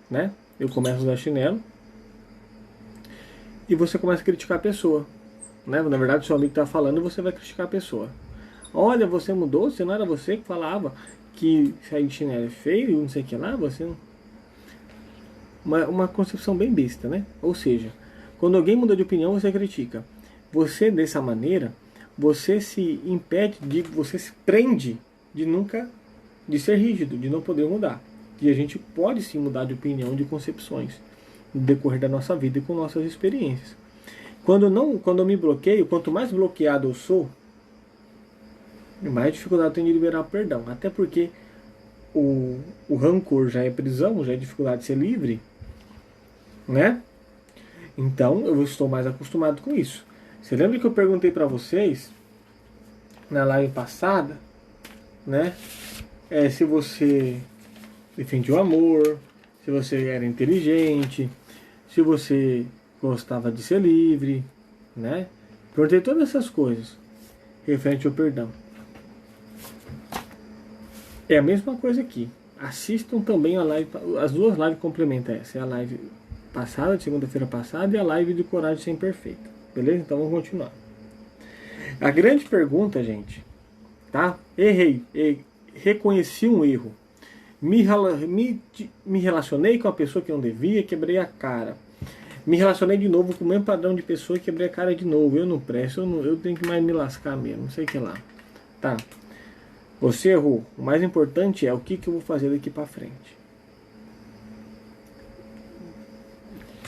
né? Eu começo a usar chinelo e você começa a criticar a pessoa, né? Na verdade, o seu amigo está falando e você vai criticar a pessoa. Olha, você mudou, se não era você que falava que sair de chinelo é feio e não sei o que lá, você não... Uma concepção bem besta, né? Ou seja, quando alguém muda de opinião, você critica. Você, dessa maneira, você se impede, você se prende de ser rígido, de não poder mudar. E a gente pode sim mudar de opinião, de concepções, no decorrer da nossa vida e com nossas experiências. Quando eu me bloqueio, quanto mais bloqueado eu sou, mais dificuldade eu tenho de liberar o perdão. Até porque o rancor já é prisão, já é dificuldade de ser livre, né? Então eu estou mais acostumado com isso. Você lembra que eu perguntei para vocês na live passada, né? Se você defendia o amor, se você era inteligente, se você gostava de ser livre, né? Perguntei todas essas coisas referente ao perdão. É a mesma coisa aqui. Assistam também a live, as duas lives complementam essa. É a live passada, de segunda-feira passada, e a live de Coragem Sem Perfeita. Beleza? Então vamos continuar. A grande pergunta, gente, tá? Errei, reconheci um erro. Me relacionei com a pessoa que não devia, quebrei a cara. Me relacionei de novo com o mesmo padrão de pessoa e quebrei a cara de novo. Eu não presto, eu tenho que mais me lascar mesmo, não sei o que lá. Tá. Você errou. O mais importante é o que eu vou fazer daqui pra frente.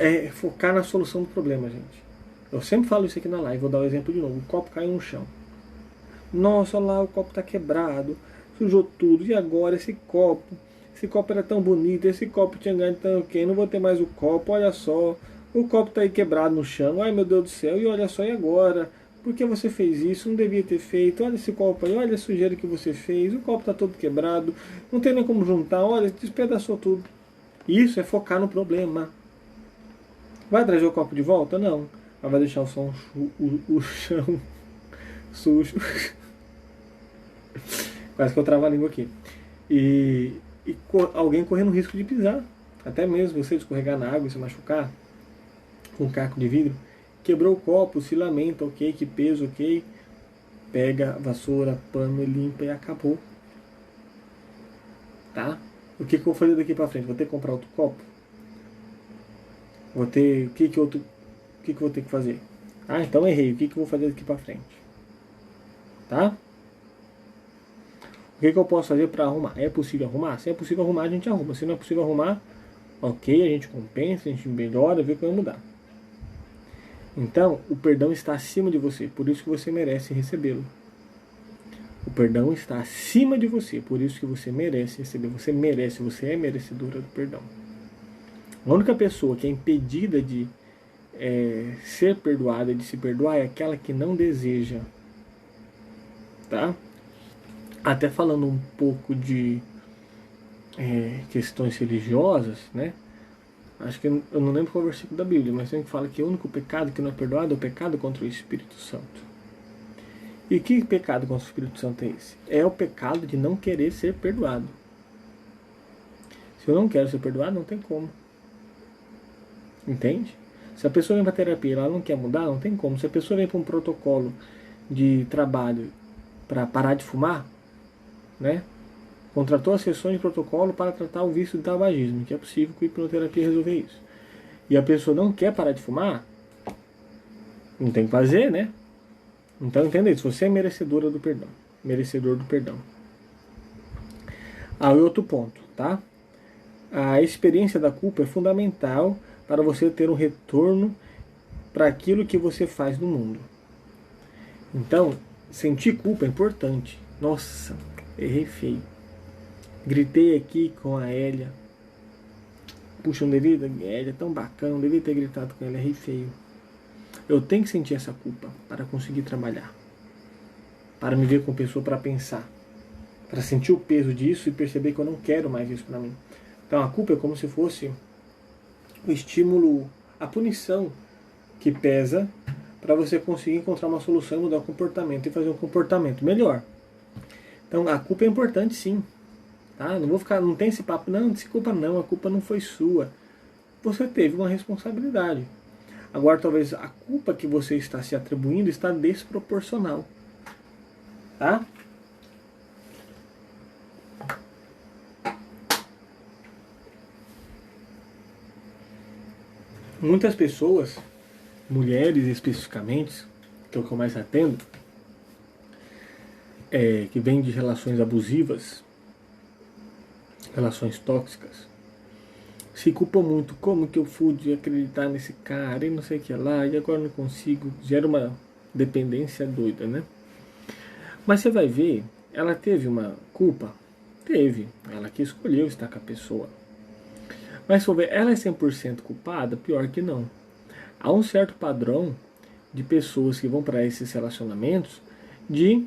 É focar na solução do problema, gente. Eu sempre falo isso aqui na live, vou dar o exemplo de novo. O copo caiu no chão. Nossa, olha lá, o copo tá quebrado, sujou tudo. E agora esse copo? Esse copo era tão bonito, esse copo tinha ganho tão ok, não vou ter mais o copo, olha só. O copo tá aí quebrado no chão, ai meu Deus do céu, e olha só, e agora? Por que você fez isso? Não devia ter feito. Olha esse copo aí, olha a sujeira que você fez. O copo tá todo quebrado, não tem nem como juntar, olha, despedaçou tudo. Isso é focar no problema. Vai trazer o copo de volta? Não. Mas vai deixar o chão sujo. Quase que eu travo a língua aqui. E alguém correndo risco de pisar. Até mesmo você escorregar na água e se machucar com um caco de vidro. Quebrou o copo, se lamenta, ok, que peso, ok. Pega a vassoura, pano, limpa e acabou. Tá? O que eu vou fazer daqui pra frente? Vou ter que comprar outro copo? Vou ter... O que eu vou ter que fazer? Ah, então errei. O que eu vou fazer daqui pra frente? Tá? O que eu posso fazer para arrumar? É possível arrumar? Se é possível arrumar, a gente arruma. Se não é possível arrumar, ok, a gente compensa, a gente melhora, vê o que vai mudar. Então, o perdão está acima de você, por isso que você merece recebê-lo. O perdão está acima de você, por isso que você merece receber. Você merece, você é merecedora do perdão. A única pessoa que é impedida de ser perdoada, de se perdoar, é aquela que não deseja. Tá? Até falando um pouco de questões religiosas, né? Acho que eu não lembro qual versículo da Bíblia, mas sempre fala que o único pecado que não é perdoado é o pecado contra o Espírito Santo. E que pecado contra o Espírito Santo é esse? É o pecado de não querer ser perdoado. Se eu não quero ser perdoado, não tem como. Entende? Se a pessoa vem para terapia e ela não quer mudar, não tem como. Se a pessoa vem para um protocolo de trabalho para parar de fumar, né? Contratou as sessões de protocolo para tratar o vício do tabagismo, que é possível com a hipnoterapia resolver isso. E a pessoa não quer parar de fumar, não tem que fazer, né? Então entenda isso, você é merecedora do perdão, merecedor do perdão. Outro ponto, tá? A experiência da culpa é fundamental para você ter um retorno para aquilo que você faz no mundo. Então, sentir culpa é importante. Nossa, errei feio. Gritei aqui com a Hélia. Puxa, não devia, Hélia é tão bacana, não devia ter gritado com ela, errei feio. Eu tenho que sentir essa culpa para conseguir trabalhar. Para me ver como pessoa, para pensar. Para sentir o peso disso e perceber que eu não quero mais isso para mim. Então a culpa é como se fosse o estímulo, a punição que pesa para você conseguir encontrar uma solução e mudar o comportamento e fazer um comportamento melhor. Então a culpa é importante sim. Tá? Não tem esse papo, não, desculpa não, a culpa não foi sua. Você teve uma responsabilidade. Agora talvez a culpa que você está se atribuindo está desproporcional. Tá? Muitas pessoas, mulheres especificamente, que é o que eu mais atendo, que vem de relações abusivas, relações tóxicas, se culpa muito. Como que eu pude acreditar nesse cara e não sei o que lá, e agora não consigo. Gera uma dependência doida, né? Mas você vai ver, ela teve uma culpa? Teve. Ela que escolheu estar com a pessoa. Mas se for ver, ela é 100% culpada? Pior que não. Há um certo padrão de pessoas que vão para esses relacionamentos de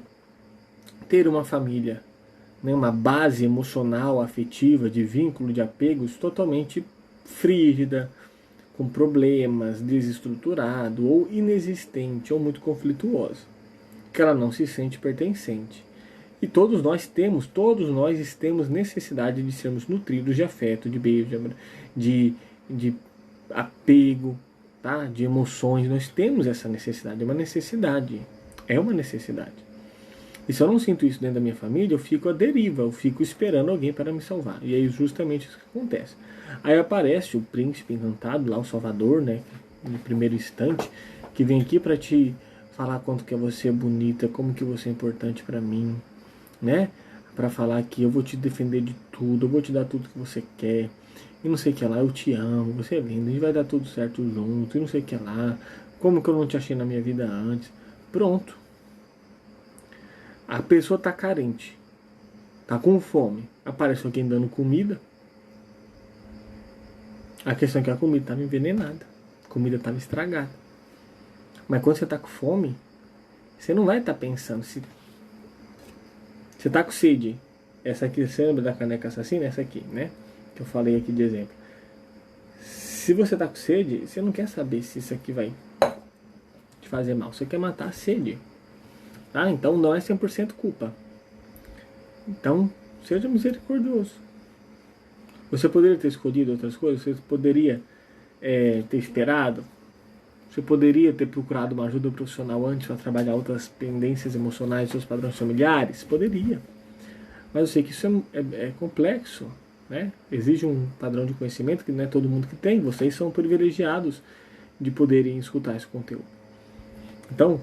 ter uma família, né, uma base emocional, afetiva, de vínculo, de apegos totalmente frígida, com problemas, desestruturado ou inexistente ou muito conflituosa, que ela não se sente pertencente. E todos nós temos necessidade de sermos nutridos de afeto, de beijo, de apego, tá? De emoções. Nós temos essa necessidade, é uma necessidade. E se eu não sinto isso dentro da minha família, eu fico à deriva, eu fico esperando alguém para me salvar. E é justamente isso que acontece. Aí aparece o príncipe encantado, lá o Salvador, né, no primeiro instante, que vem aqui para te falar quanto que você é bonita, como que você é importante para mim, né? Para falar que eu vou te defender de tudo, eu vou te dar tudo que você quer, e não sei o que lá, eu te amo, você é linda, a gente vai dar tudo certo junto, e não sei o que lá, como que eu não te achei na minha vida antes. Pronto. A pessoa está carente, está com fome, aparece alguém dando comida. A questão é que a comida estava envenenada, a comida estava estragada. Mas quando você está com fome, você não vai estar pensando. Se você está com sede, essa aqui, você lembra da caneca assassina? Essa aqui, né? Que eu falei aqui de exemplo. Se você está com sede, você não quer saber se isso aqui vai te fazer mal. Você quer matar a sede. Tá? Então não é 100% culpa. Então, seja misericordioso. Você poderia ter escolhido outras coisas, você poderia ter esperado, você poderia ter procurado uma ajuda profissional antes para trabalhar outras pendências emocionais, seus padrões familiares, poderia. Mas eu sei que isso é complexo, né? Exige um padrão de conhecimento que não é todo mundo que tem. Vocês são privilegiados de poderem escutar esse conteúdo. Então,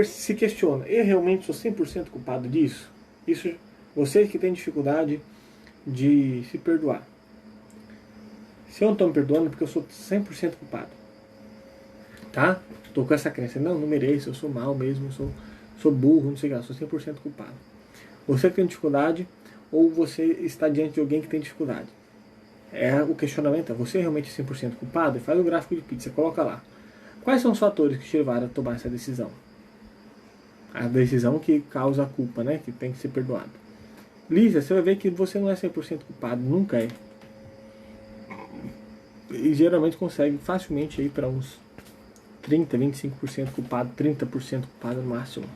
se questiona, eu realmente sou 100% culpado disso? Isso, vocês que têm dificuldade de se perdoar. Se eu não estou me perdoando é porque eu sou 100% culpado. Tá? Estou com essa crença, não mereço, eu sou mal mesmo, eu sou burro, não sei o que, eu sou 100% culpado. Você que tem dificuldade ou você está diante de alguém que tem dificuldade? O questionamento é, você realmente é 100% culpado? Faz o gráfico de pizza, coloca lá. Quais são os fatores que te levaram a tomar essa decisão? A decisão que causa a culpa, né? Que tem que ser perdoado. Lisa, você vai ver que você não é 100% culpado, nunca é. E geralmente consegue facilmente ir para uns 30, 25% culpado, 30% culpado no máximo.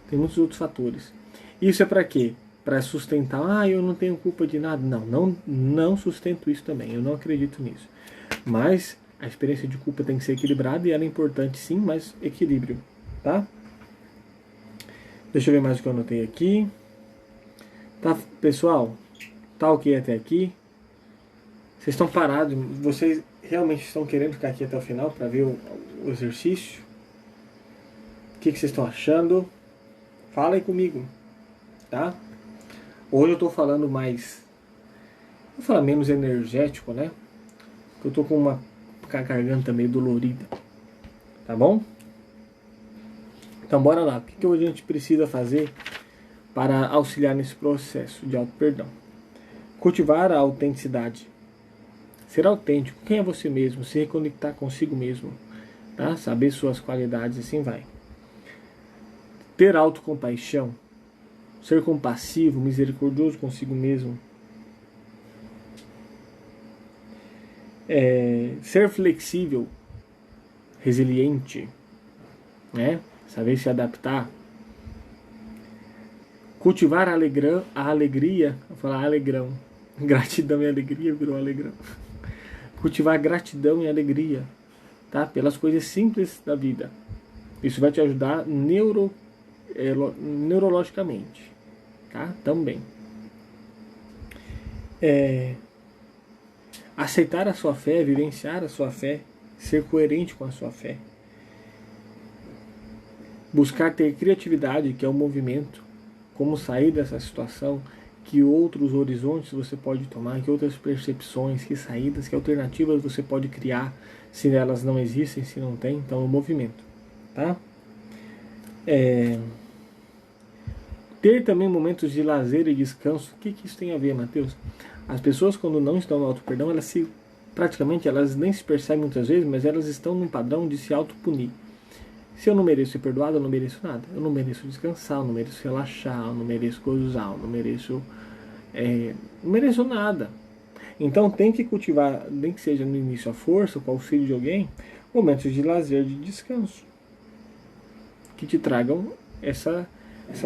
Tem muitos outros fatores. Isso é para quê? Para sustentar, eu não tenho culpa de nada. Não sustento isso também, eu não acredito nisso. Mas a experiência de culpa tem que ser equilibrada e ela é importante sim, mas equilíbrio, tá? Deixa eu ver mais o que eu anotei aqui. Tá, pessoal? Tá ok até aqui? Vocês estão parados? Vocês realmente estão querendo ficar aqui até o final para ver o exercício? O que vocês estão achando? Fala aí comigo, tá? Hoje eu tô falando mais... Vou falar menos energético, né? Porque eu tô com a garganta meio dolorida. Tá bom? Então bora lá. O que hoje a gente precisa fazer para auxiliar nesse processo de auto-perdão? Cultivar a autenticidade. Ser autêntico. Quem é você mesmo? Se reconectar consigo mesmo. Tá? Saber suas qualidades e assim vai. Ter autocompaixão. Ser compassivo, misericordioso consigo mesmo. Ser flexível. Resiliente. Né? Saber se adaptar. Cultivar a alegria. Vou falar alegrão. Gratidão e alegria virou alegrão. Cultivar gratidão e alegria, tá? Pelas coisas simples da vida. Isso vai te ajudar neurologicamente, tá? Também. Aceitar a sua fé, vivenciar a sua fé, ser coerente com a sua fé. Buscar ter criatividade, que é o movimento, como sair dessa situação, que outros horizontes você pode tomar, que outras percepções, que saídas, que alternativas você pode criar, se elas não existem, se não tem. Então, o movimento, tá? Ter também momentos de lazer e descanso. O que isso tem a ver, Matheus? As pessoas, quando não estão no auto-perdão, praticamente elas nem se percebem muitas vezes, mas elas estão num padrão de se auto-punir. Se eu não mereço ser perdoado, eu não mereço nada. Eu não mereço descansar, eu não mereço relaxar, eu não mereço gozar, eu não mereço... não mereço nada. Então tem que cultivar, nem que seja no início à força, com o auxílio de alguém, momentos de lazer, de descanso, que te tragam essa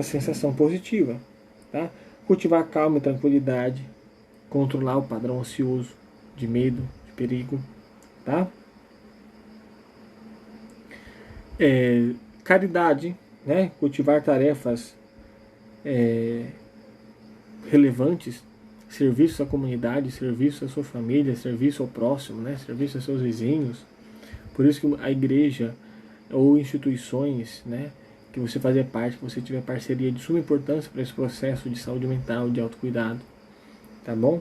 sensação positiva, tá? Cultivar calma e tranquilidade, controlar o padrão ansioso, de medo, de perigo, tá? Caridade, né? Cultivar tarefas relevantes, serviço à comunidade, serviço à sua família, serviço ao próximo, né? Serviço aos seus vizinhos. Por isso que a igreja ou instituições, né, que você fazer parte, que você tiver parceria, de suma importância para esse processo de saúde mental, de autocuidado, tá bom?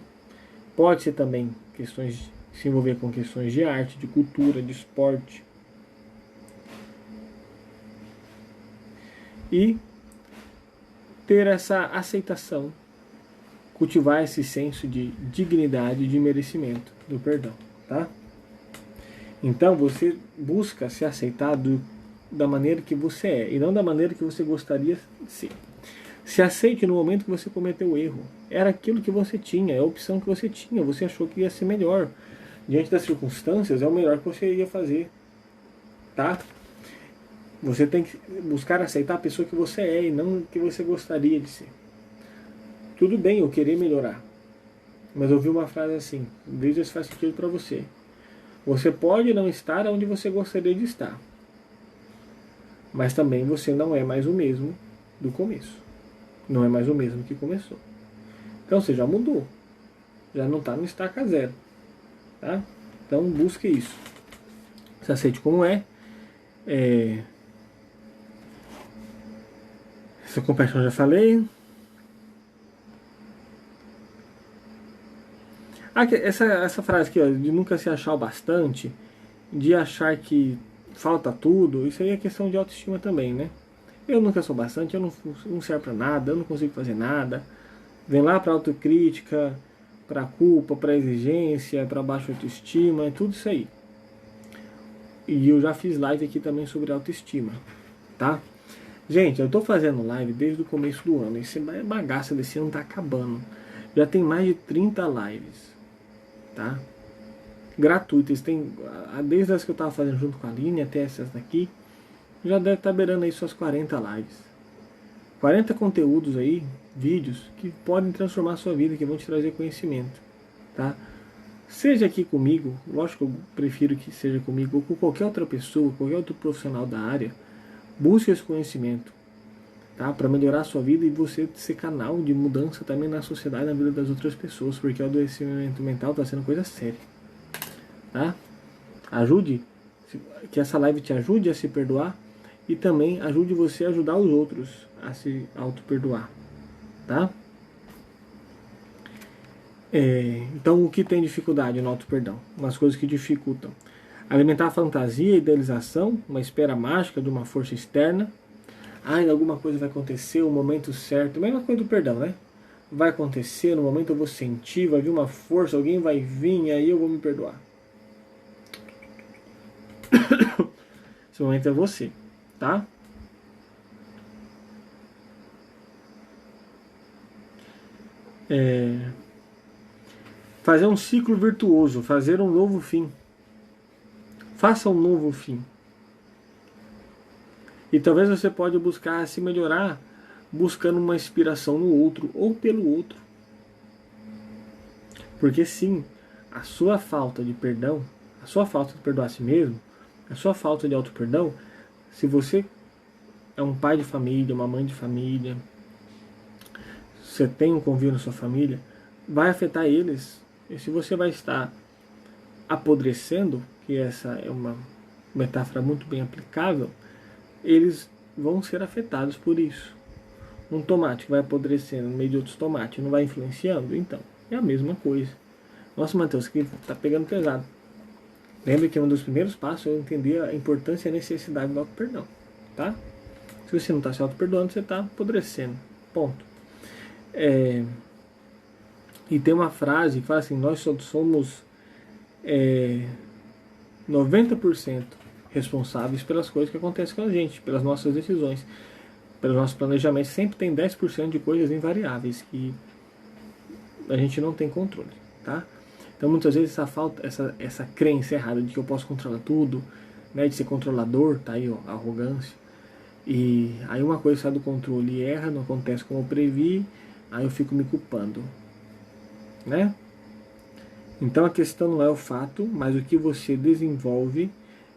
Pode ser também questões, se envolver com questões de arte, de cultura, de esporte. E ter essa aceitação, cultivar esse senso de dignidade e de merecimento do perdão, tá? Então você busca se aceitar da maneira que você é e não da maneira que você gostaria de ser. Se aceite no momento que você cometeu o erro. Era aquilo que você tinha, é a opção que você tinha, você achou que ia ser melhor. Diante das circunstâncias, é o melhor que você ia fazer, tá? Você tem que buscar aceitar a pessoa que você é e não o que você gostaria de ser. Tudo bem eu querer melhorar, mas eu ouvi uma frase assim, veja se faz sentido para você. Você pode não estar onde você gostaria de estar, mas também você não é mais o mesmo do começo. Não é mais o mesmo que começou. Então você já mudou, já não está no estaca zero, tá? Então busque isso. Se aceite como é. Essa compaixão já falei. Essa frase aqui, ó, de nunca se achar o bastante, de achar que falta tudo, isso aí é questão de autoestima também, né? Eu nunca sou bastante, eu não servo pra nada, eu não consigo fazer nada. Vem lá pra autocrítica, pra culpa, pra exigência, pra baixa autoestima, é tudo isso aí. E eu já fiz live aqui também sobre autoestima, tá? Gente, eu tô fazendo live desde o começo do ano, esse bagaço desse ano tá acabando. Já tem mais de 30 lives, tá? Gratuitas, desde as que eu tava fazendo junto com a Aline até essas daqui, já deve estar beirando aí suas 40 lives. 40 conteúdos aí, vídeos, que podem transformar a sua vida, que vão te trazer conhecimento, tá? Seja aqui comigo, lógico que eu prefiro que seja comigo, ou com qualquer outra pessoa, qualquer outro profissional da área, busque esse conhecimento, tá? Para melhorar a sua vida e você ser canal de mudança também na sociedade, na vida das outras pessoas, porque o adoecimento mental está sendo coisa séria, tá? Ajude, que essa live te ajude a se perdoar e também ajude você a ajudar os outros a se auto-perdoar, tá? Então, o que tem dificuldade no auto-perdão? Umas coisas que dificultam: alimentar a fantasia, a idealização, uma espera mágica de uma força externa. Alguma coisa vai acontecer, o momento certo. Mesma coisa do perdão, né? Vai acontecer, no momento eu vou sentir, vai vir uma força, alguém vai vir e aí eu vou me perdoar. Esse momento é você, tá? Fazer um ciclo virtuoso, fazer um novo fim. Faça um novo fim. E talvez você pode buscar se melhorar buscando uma inspiração no outro ou pelo outro. Porque sim, a sua falta de perdão, a sua falta de perdoar a si mesmo, a sua falta de auto-perdão, se você é um pai de família, uma mãe de família, você tem um convívio na sua família, vai afetar eles. E se você vai estar apodrecendo, que essa é uma metáfora muito bem aplicável, eles vão ser afetados por isso. Um tomate que vai apodrecendo no meio de outros tomates não vai influenciando? Então, é a mesma coisa. Nossa, Matheus, que tá pegando pesado. Lembra que um dos primeiros passos é eu entender a importância e a necessidade do auto-perdão, tá? Se você não está se auto-perdoando, você está apodrecendo. Ponto. E tem uma frase que fala assim, nós só somos 90% responsáveis pelas coisas que acontecem com a gente, pelas nossas decisões, pelos nossos planejamentos. Sempre tem 10% de coisas invariáveis que a gente não tem controle, tá? Então muitas vezes essa crença errada de que eu posso controlar tudo, né, de ser controlador, tá aí ó, a arrogância. E aí uma coisa sai do controle e erra, não acontece como eu previ, aí eu fico me culpando, né? Então a questão não é o fato, mas o que você desenvolve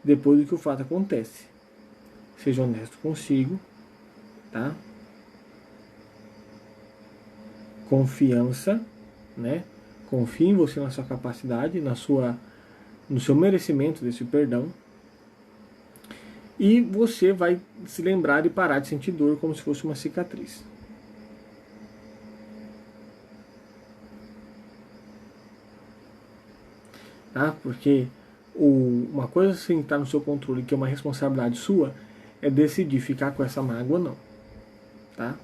depois do que o fato acontece. Seja honesto consigo, tá? Confiança, né? Confie em você, na sua capacidade, no seu merecimento desse perdão. E você vai se lembrar e parar de sentir dor como se fosse uma cicatriz. Tá? Porque uma coisa assim que está no seu controle, que é uma responsabilidade sua, é decidir ficar com essa mágoa ou não. Tá?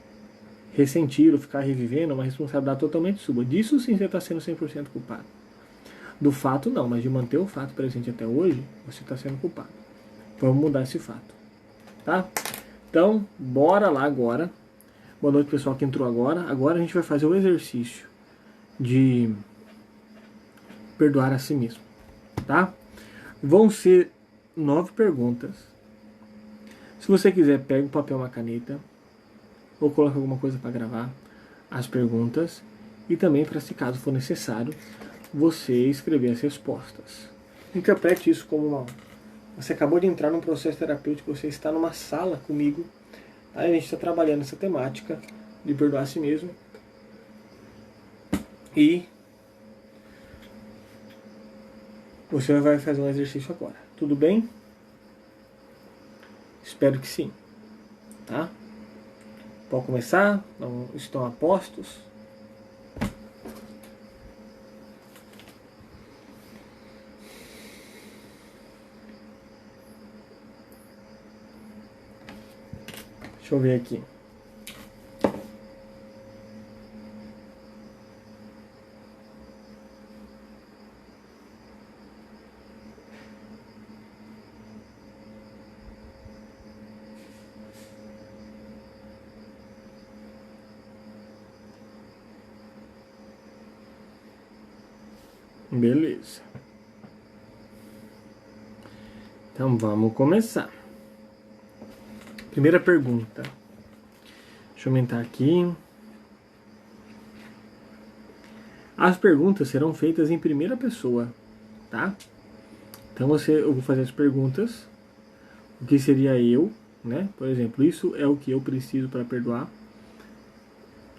Ressentir ou ficar revivendo é uma responsabilidade totalmente sua. Disso sim você está sendo 100% culpado. Do fato não, mas de manter o fato presente até hoje, você está sendo culpado. Vamos mudar esse fato, tá? Então, bora lá agora. Boa noite, pessoal que entrou agora. Agora a gente vai fazer o exercício de perdoar a si mesmo, tá? Vão ser 9 perguntas. Se você quiser, pega um papel e uma caneta, ou coloca alguma coisa para gravar as perguntas, e também, para se caso for necessário, você escrever as respostas. Interprete isso como você acabou de entrar num processo terapêutico, você está numa sala comigo, aí a gente está trabalhando essa temática de perdoar a si mesmo. E você vai fazer um exercício agora. Tudo bem? Espero que sim. Tá? Pode começar? Não estão a postos? Deixa eu ver aqui. Beleza. Então vamos começar. Primeira pergunta. Deixa eu aumentar aqui. As perguntas serão feitas em primeira pessoa, tá? Então eu vou fazer as perguntas. O que seria eu, né? Por exemplo, isso é o que eu preciso para perdoar.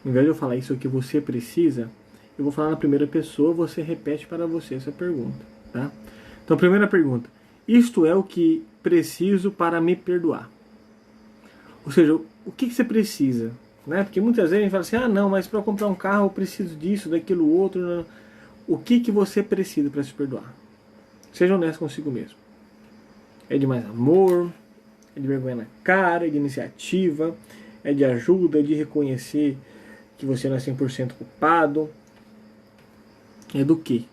Ao invés de eu falar isso é o que você precisa, eu vou falar na primeira pessoa, você repete para você essa pergunta, tá? Então, primeira pergunta. Isto é o que preciso para me perdoar. Ou seja, o que você precisa? Né? Porque muitas vezes a gente fala assim, não, mas para comprar um carro eu preciso disso, daquilo, outro. Não. O que você precisa para se perdoar? Seja honesto consigo mesmo. É de mais amor, é de vergonha na cara, é de iniciativa, é de ajuda, é de reconhecer que você não é 100% culpado. É do quê?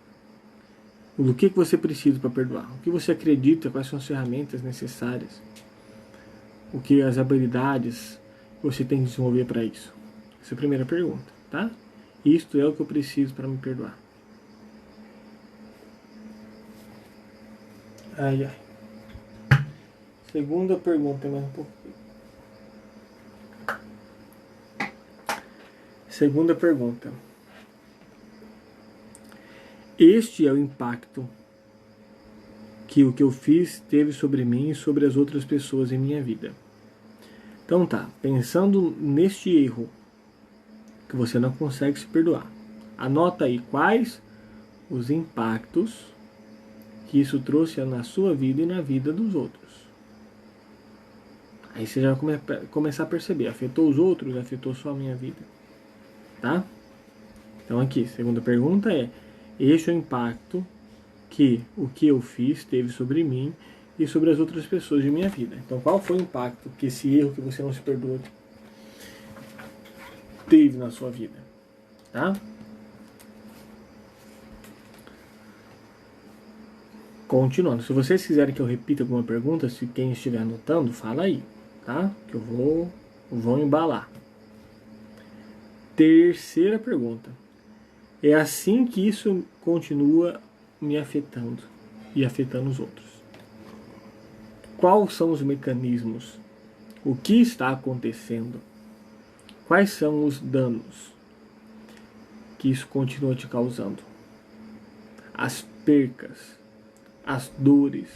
Do que você precisa para perdoar? O que você acredita, quais são as ferramentas necessárias? O que as habilidades que você tem que desenvolver para isso? Essa é a primeira pergunta, tá? Isto é o que eu preciso para me perdoar. Ai, ai. Segunda pergunta, mais um pouquinho. Segunda pergunta. Este é o impacto que o que eu fiz teve sobre mim e sobre as outras pessoas em minha vida. Então tá, pensando neste erro que você não consegue se perdoar, anota aí quais os impactos que isso trouxe na sua vida e na vida dos outros. Aí você já vai começar a perceber, afetou os outros, afetou só a minha vida, tá? Então aqui, segunda pergunta é, este é o impacto que o que eu fiz teve sobre mim e sobre as outras pessoas de minha vida. Então qual foi o impacto que esse erro que você não se perdoa teve na sua vida, tá? Continuando, se vocês quiserem que eu repita alguma pergunta, se quem estiver anotando, fala aí, tá? Que eu vou embalar. Terceira pergunta. É assim que isso continua me afetando e afetando os outros. Quais são os mecanismos? O que está acontecendo? Quais são os danos que isso continua te causando? As percas, as dores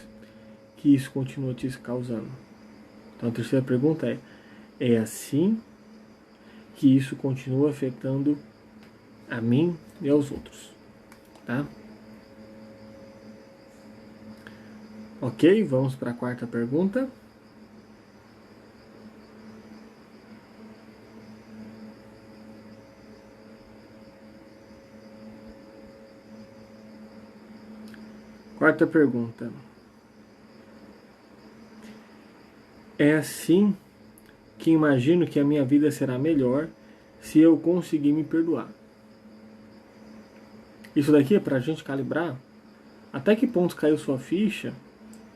que isso continua te causando. Então a terceira pergunta é assim que isso continua afetando a mim e aos outros, tá? Ok, vamos para a quarta pergunta. Quarta pergunta. É assim que imagino que a minha vida será melhor se eu conseguir me perdoar. Isso daqui é para a gente calibrar até que ponto caiu sua ficha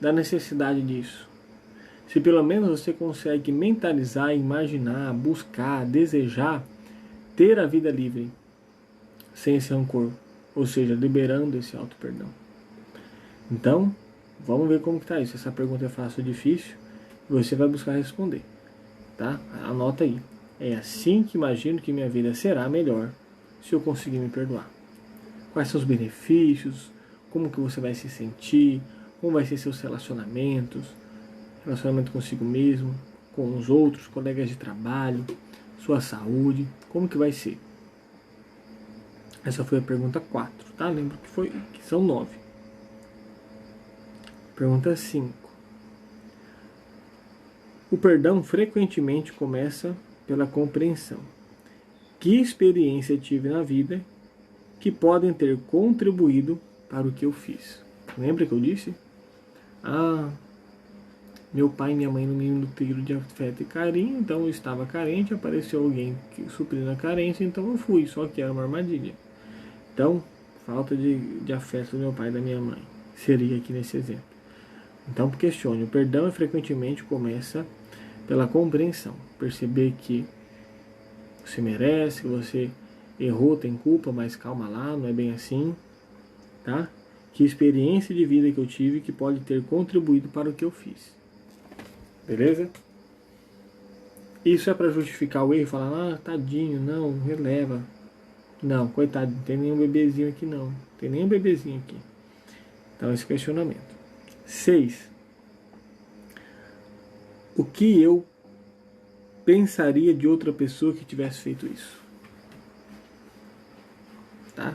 da necessidade disso. Se pelo menos você consegue mentalizar, imaginar, buscar, desejar ter a vida livre, sem esse rancor, ou seja, liberando esse auto-perdão. Então, vamos ver como que tá isso. Essa pergunta é fácil ou difícil, você vai buscar responder, tá? Anota aí. É assim que imagino que minha vida será melhor se eu conseguir me perdoar. Quais são os benefícios? Como que você vai se sentir? Como vai ser seus relacionamentos? Relacionamento consigo mesmo, com os outros, colegas de trabalho, sua saúde, como que vai ser? Essa foi a pergunta 4, tá? Lembra que são 9. Pergunta 5. O perdão frequentemente começa pela compreensão. Que experiência tive na vida que podem ter contribuído para o que eu fiz? Lembra que eu disse? Meu pai e minha mãe não me nutriram de afeto e carinho, então eu estava carente, apareceu alguém que supriu a carência, então eu fui, só que era uma armadilha. Então, falta de afeto do meu pai e da minha mãe, seria aqui nesse exemplo. Então, questione, o perdão frequentemente começa pela compreensão, perceber que você merece, que você errou, tem culpa, mas calma lá, não é bem assim, tá? Que experiência de vida que eu tive que pode ter contribuído para o que eu fiz. Beleza? Isso é para justificar o erro e falar, tadinho, não, releva. Não, coitado, não tem nenhum bebezinho aqui não. Não tem nenhum bebezinho aqui. Então, esse questionamento. 6. O que eu pensaria de outra pessoa que tivesse feito isso? Tá?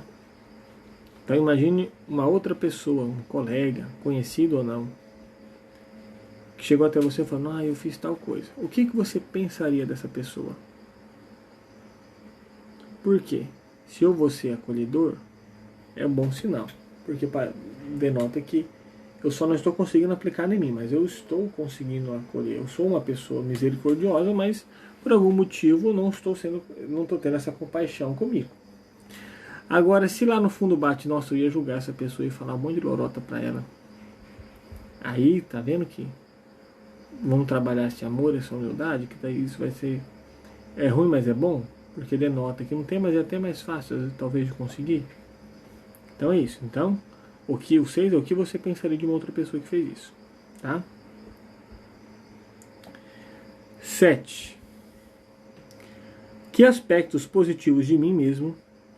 Então, imagine uma outra pessoa, um colega, conhecido ou não, que chegou até você falando, eu fiz tal coisa. O que você pensaria dessa pessoa? Por quê? Se eu vou ser acolhedor, é um bom sinal. Porque denota que eu só não estou conseguindo aplicar em mim, mas eu estou conseguindo acolher. Eu sou uma pessoa misericordiosa, mas por algum motivo não estou tendo essa compaixão comigo. Agora, se lá no fundo bate, nossa, eu ia julgar essa pessoa e falar um monte de lorota pra ela. Aí, tá vendo que vamos trabalhar esse amor, essa humildade, que daí isso vai ser... É ruim, mas é bom, porque denota que não tem, mas é até mais fácil, talvez, de conseguir. Então é isso. Então, o 6 é o que você pensaria de uma outra pessoa que fez isso, tá? 7. Que aspectos positivos de mim mesmo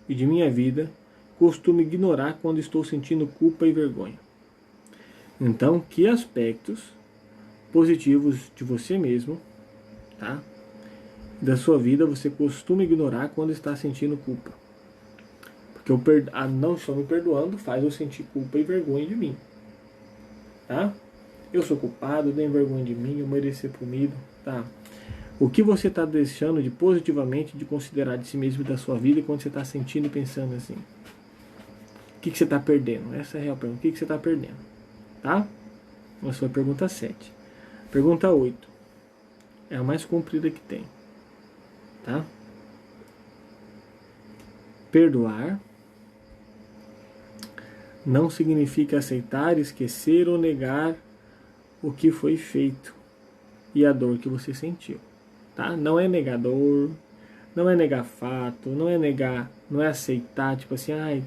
e de minha vida costumo ignorar quando estou sentindo culpa e vergonha? Então, que aspectos positivos de você mesmo, tá? Da sua vida você costuma ignorar quando está sentindo culpa? Porque não estou me perdoando faz eu sentir culpa e vergonha de mim, tá? eu sou culpado, eu tenho vergonha de mim, eu mereci ser punido, tá? O que você está deixando de positivamente de considerar de si mesmo e da sua vida quando você está sentindo e pensando assim? O que você está perdendo? Essa é a real pergunta. O que você está perdendo? Tá? Essa foi a pergunta 7. Pergunta 8. É a mais comprida que tem. Tá? Perdoar não significa aceitar, esquecer ou negar o que foi feito e a dor que você sentiu. Tá? Não é negador, não é negar fato, não é negar, não é aceitar, tipo assim, ai,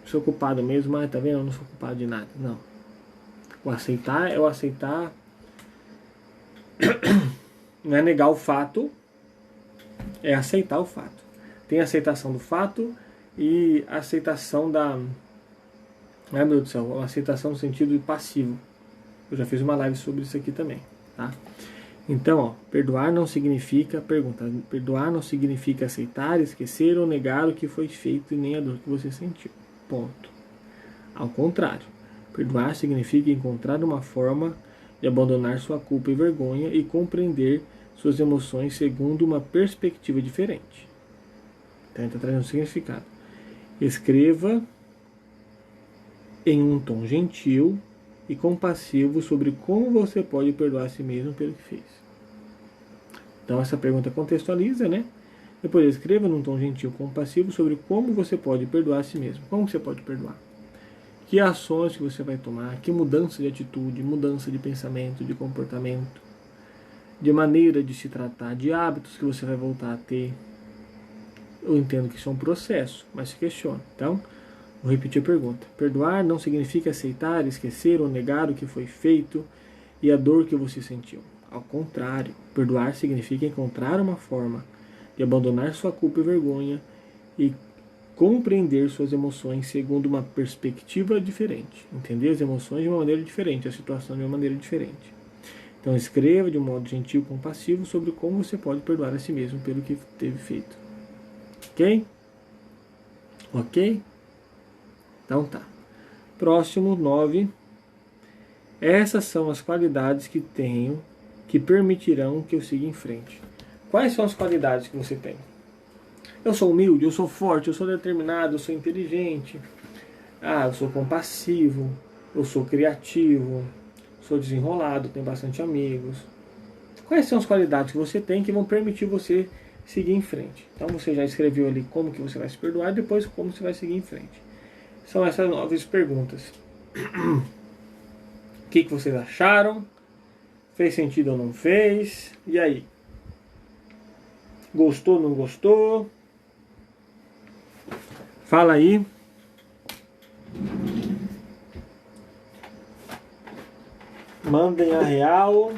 sou culpado mesmo, mas tá vendo, eu não sou culpado de nada. Não. O aceitar é o aceitar, não é negar o fato, é aceitar o fato. Tem a aceitação do fato e a aceitação da... Ai, meu Deus do céu, a aceitação no sentido passivo. Eu já fiz uma live sobre isso aqui também, tá? Então, ó, perdoar não significa, perdoar não significa aceitar, esquecer ou negar o que foi feito e nem a dor que você sentiu. Ponto. Ao contrário, perdoar significa encontrar uma forma de abandonar sua culpa e vergonha e compreender suas emoções segundo uma perspectiva diferente. Então, está trazendo um significado. Escreva em um tom gentil e compassivo sobre como você pode perdoar a si mesmo pelo que fez. Então essa pergunta contextualiza, né? Depois escreva num tom gentil e compassivo sobre como você pode perdoar a si mesmo. Como você pode perdoar? Que ações que você vai tomar, que mudança de atitude, mudança de pensamento, de comportamento, de maneira de se tratar, de hábitos que você vai voltar a ter. Eu entendo que isso é um processo, mas se questiona. Então, vou repetir a pergunta. Perdoar não significa aceitar, esquecer ou negar o que foi feito e a dor que você sentiu. Ao contrário, perdoar significa encontrar uma forma de abandonar sua culpa e vergonha e compreender suas emoções segundo uma perspectiva diferente. Entender as emoções de uma maneira diferente, a situação de uma maneira diferente. Então escreva de um modo gentil e compassivo sobre como você pode perdoar a si mesmo pelo que teve feito. Ok? Ok? Então tá. Próximo, 9. Essas são as qualidades que tenho que permitirão que eu siga em frente. Quais são as qualidades que você tem? Eu sou humilde, eu sou forte, eu sou determinado, eu sou inteligente. Eu sou compassivo, eu sou criativo, sou desenrolado, tenho bastante amigos. Quais são as qualidades que você tem que vão permitir você seguir em frente? Então você já escreveu ali como que você vai se perdoar e depois como você vai seguir em frente. São essas 9 perguntas. O que vocês acharam? Fez sentido ou não fez? E aí? Gostou ou não gostou? Fala aí. Mandem a real.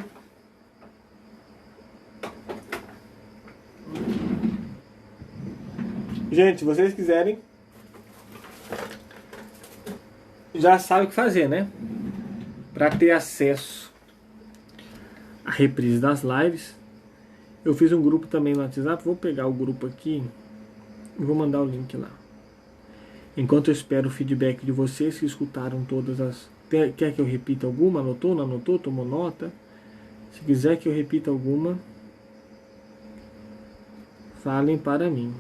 Gente, se vocês quiserem, já sabe o que fazer, né? Para ter acesso à reprise das lives. Eu fiz um grupo também no WhatsApp. Vou pegar o grupo aqui e vou mandar o link lá. Enquanto eu espero o feedback de vocês que escutaram todas as... Quer que eu repita alguma? Anotou? Não anotou? Tomou nota? Se quiser que eu repita alguma, falem para mim.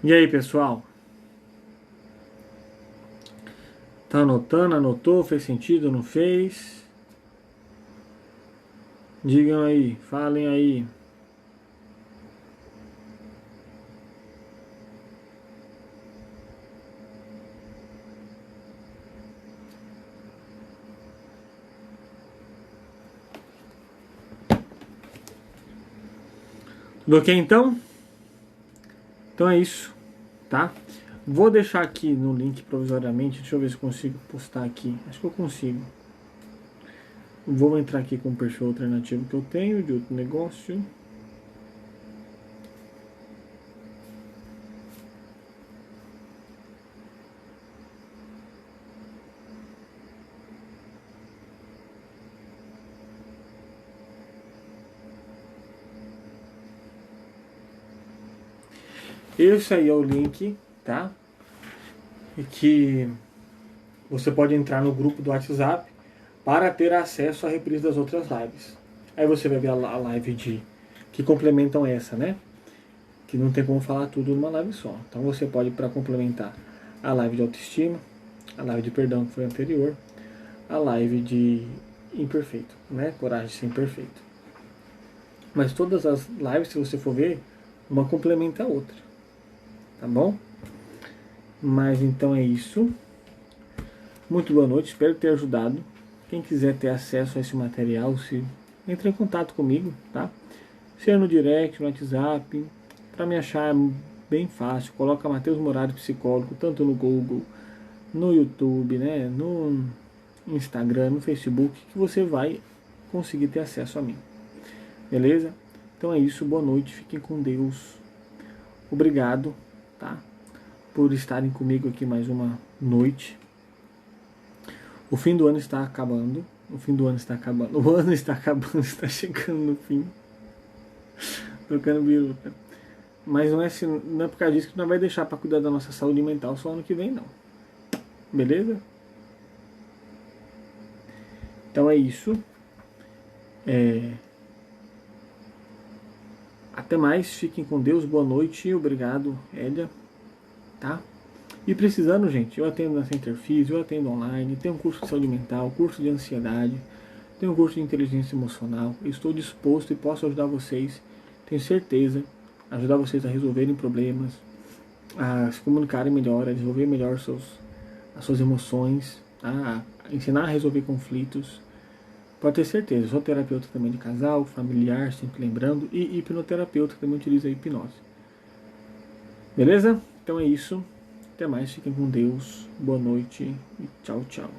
E aí, pessoal? Tá anotando? Anotou? Fez sentido? Não fez? Digam aí, falem aí. Ok, então? Então é isso, tá? Vou deixar aqui no link provisoriamente. Deixa eu ver se eu consigo postar aqui. Acho que eu consigo. Vou entrar aqui com o perfil alternativo que eu tenho de outro negócio. Esse aí é o link, tá? E que você pode entrar no grupo do WhatsApp para ter acesso à reprise das outras lives. Aí você vai ver a live que complementam essa, né? Que não tem como falar tudo numa live só. Então você pode, para complementar, a live de autoestima, a live de perdão que foi anterior, a live de imperfeito, né? Coragem de ser imperfeito. Mas todas as lives, se você for ver, uma complementa a outra. Tá bom? Mas então é isso. Muito boa noite, espero ter ajudado. Quem quiser ter acesso a esse material, entre em contato comigo, tá? Seja no direct, no WhatsApp. Para me achar é bem fácil. Coloca Matheus Moraes Psicólogo, tanto no Google, no YouTube, né? No Instagram, no Facebook, que você vai conseguir ter acesso a mim. Beleza? Então é isso, boa noite, fiquem com Deus. Obrigado, tá? Por estarem comigo aqui mais uma noite. O fim do ano está acabando. O fim do ano está acabando. O ano está acabando, está chegando no fim. Tocando biruta. Mas não é por causa disso que nós vai deixar para cuidar da nossa saúde mental só ano que vem, não. Beleza? Então é isso. Até mais. Fiquem com Deus. Boa noite. Obrigado, Elia. Tá? E precisando, gente, eu atendo na Centerfis, eu atendo online, tenho um curso de saúde mental, curso de ansiedade, tenho um curso de inteligência emocional. Estou disposto e posso ajudar vocês, tenho certeza, ajudar vocês a resolverem problemas, a se comunicarem melhor, a desenvolver melhor as suas emoções, a ensinar a resolver conflitos. Pode ter certeza, eu sou terapeuta também de casal, familiar, sempre lembrando, e hipnoterapeuta que também utiliza a hipnose. Beleza? Então é isso. Até mais, fiquem com Deus, boa noite e tchau, tchau.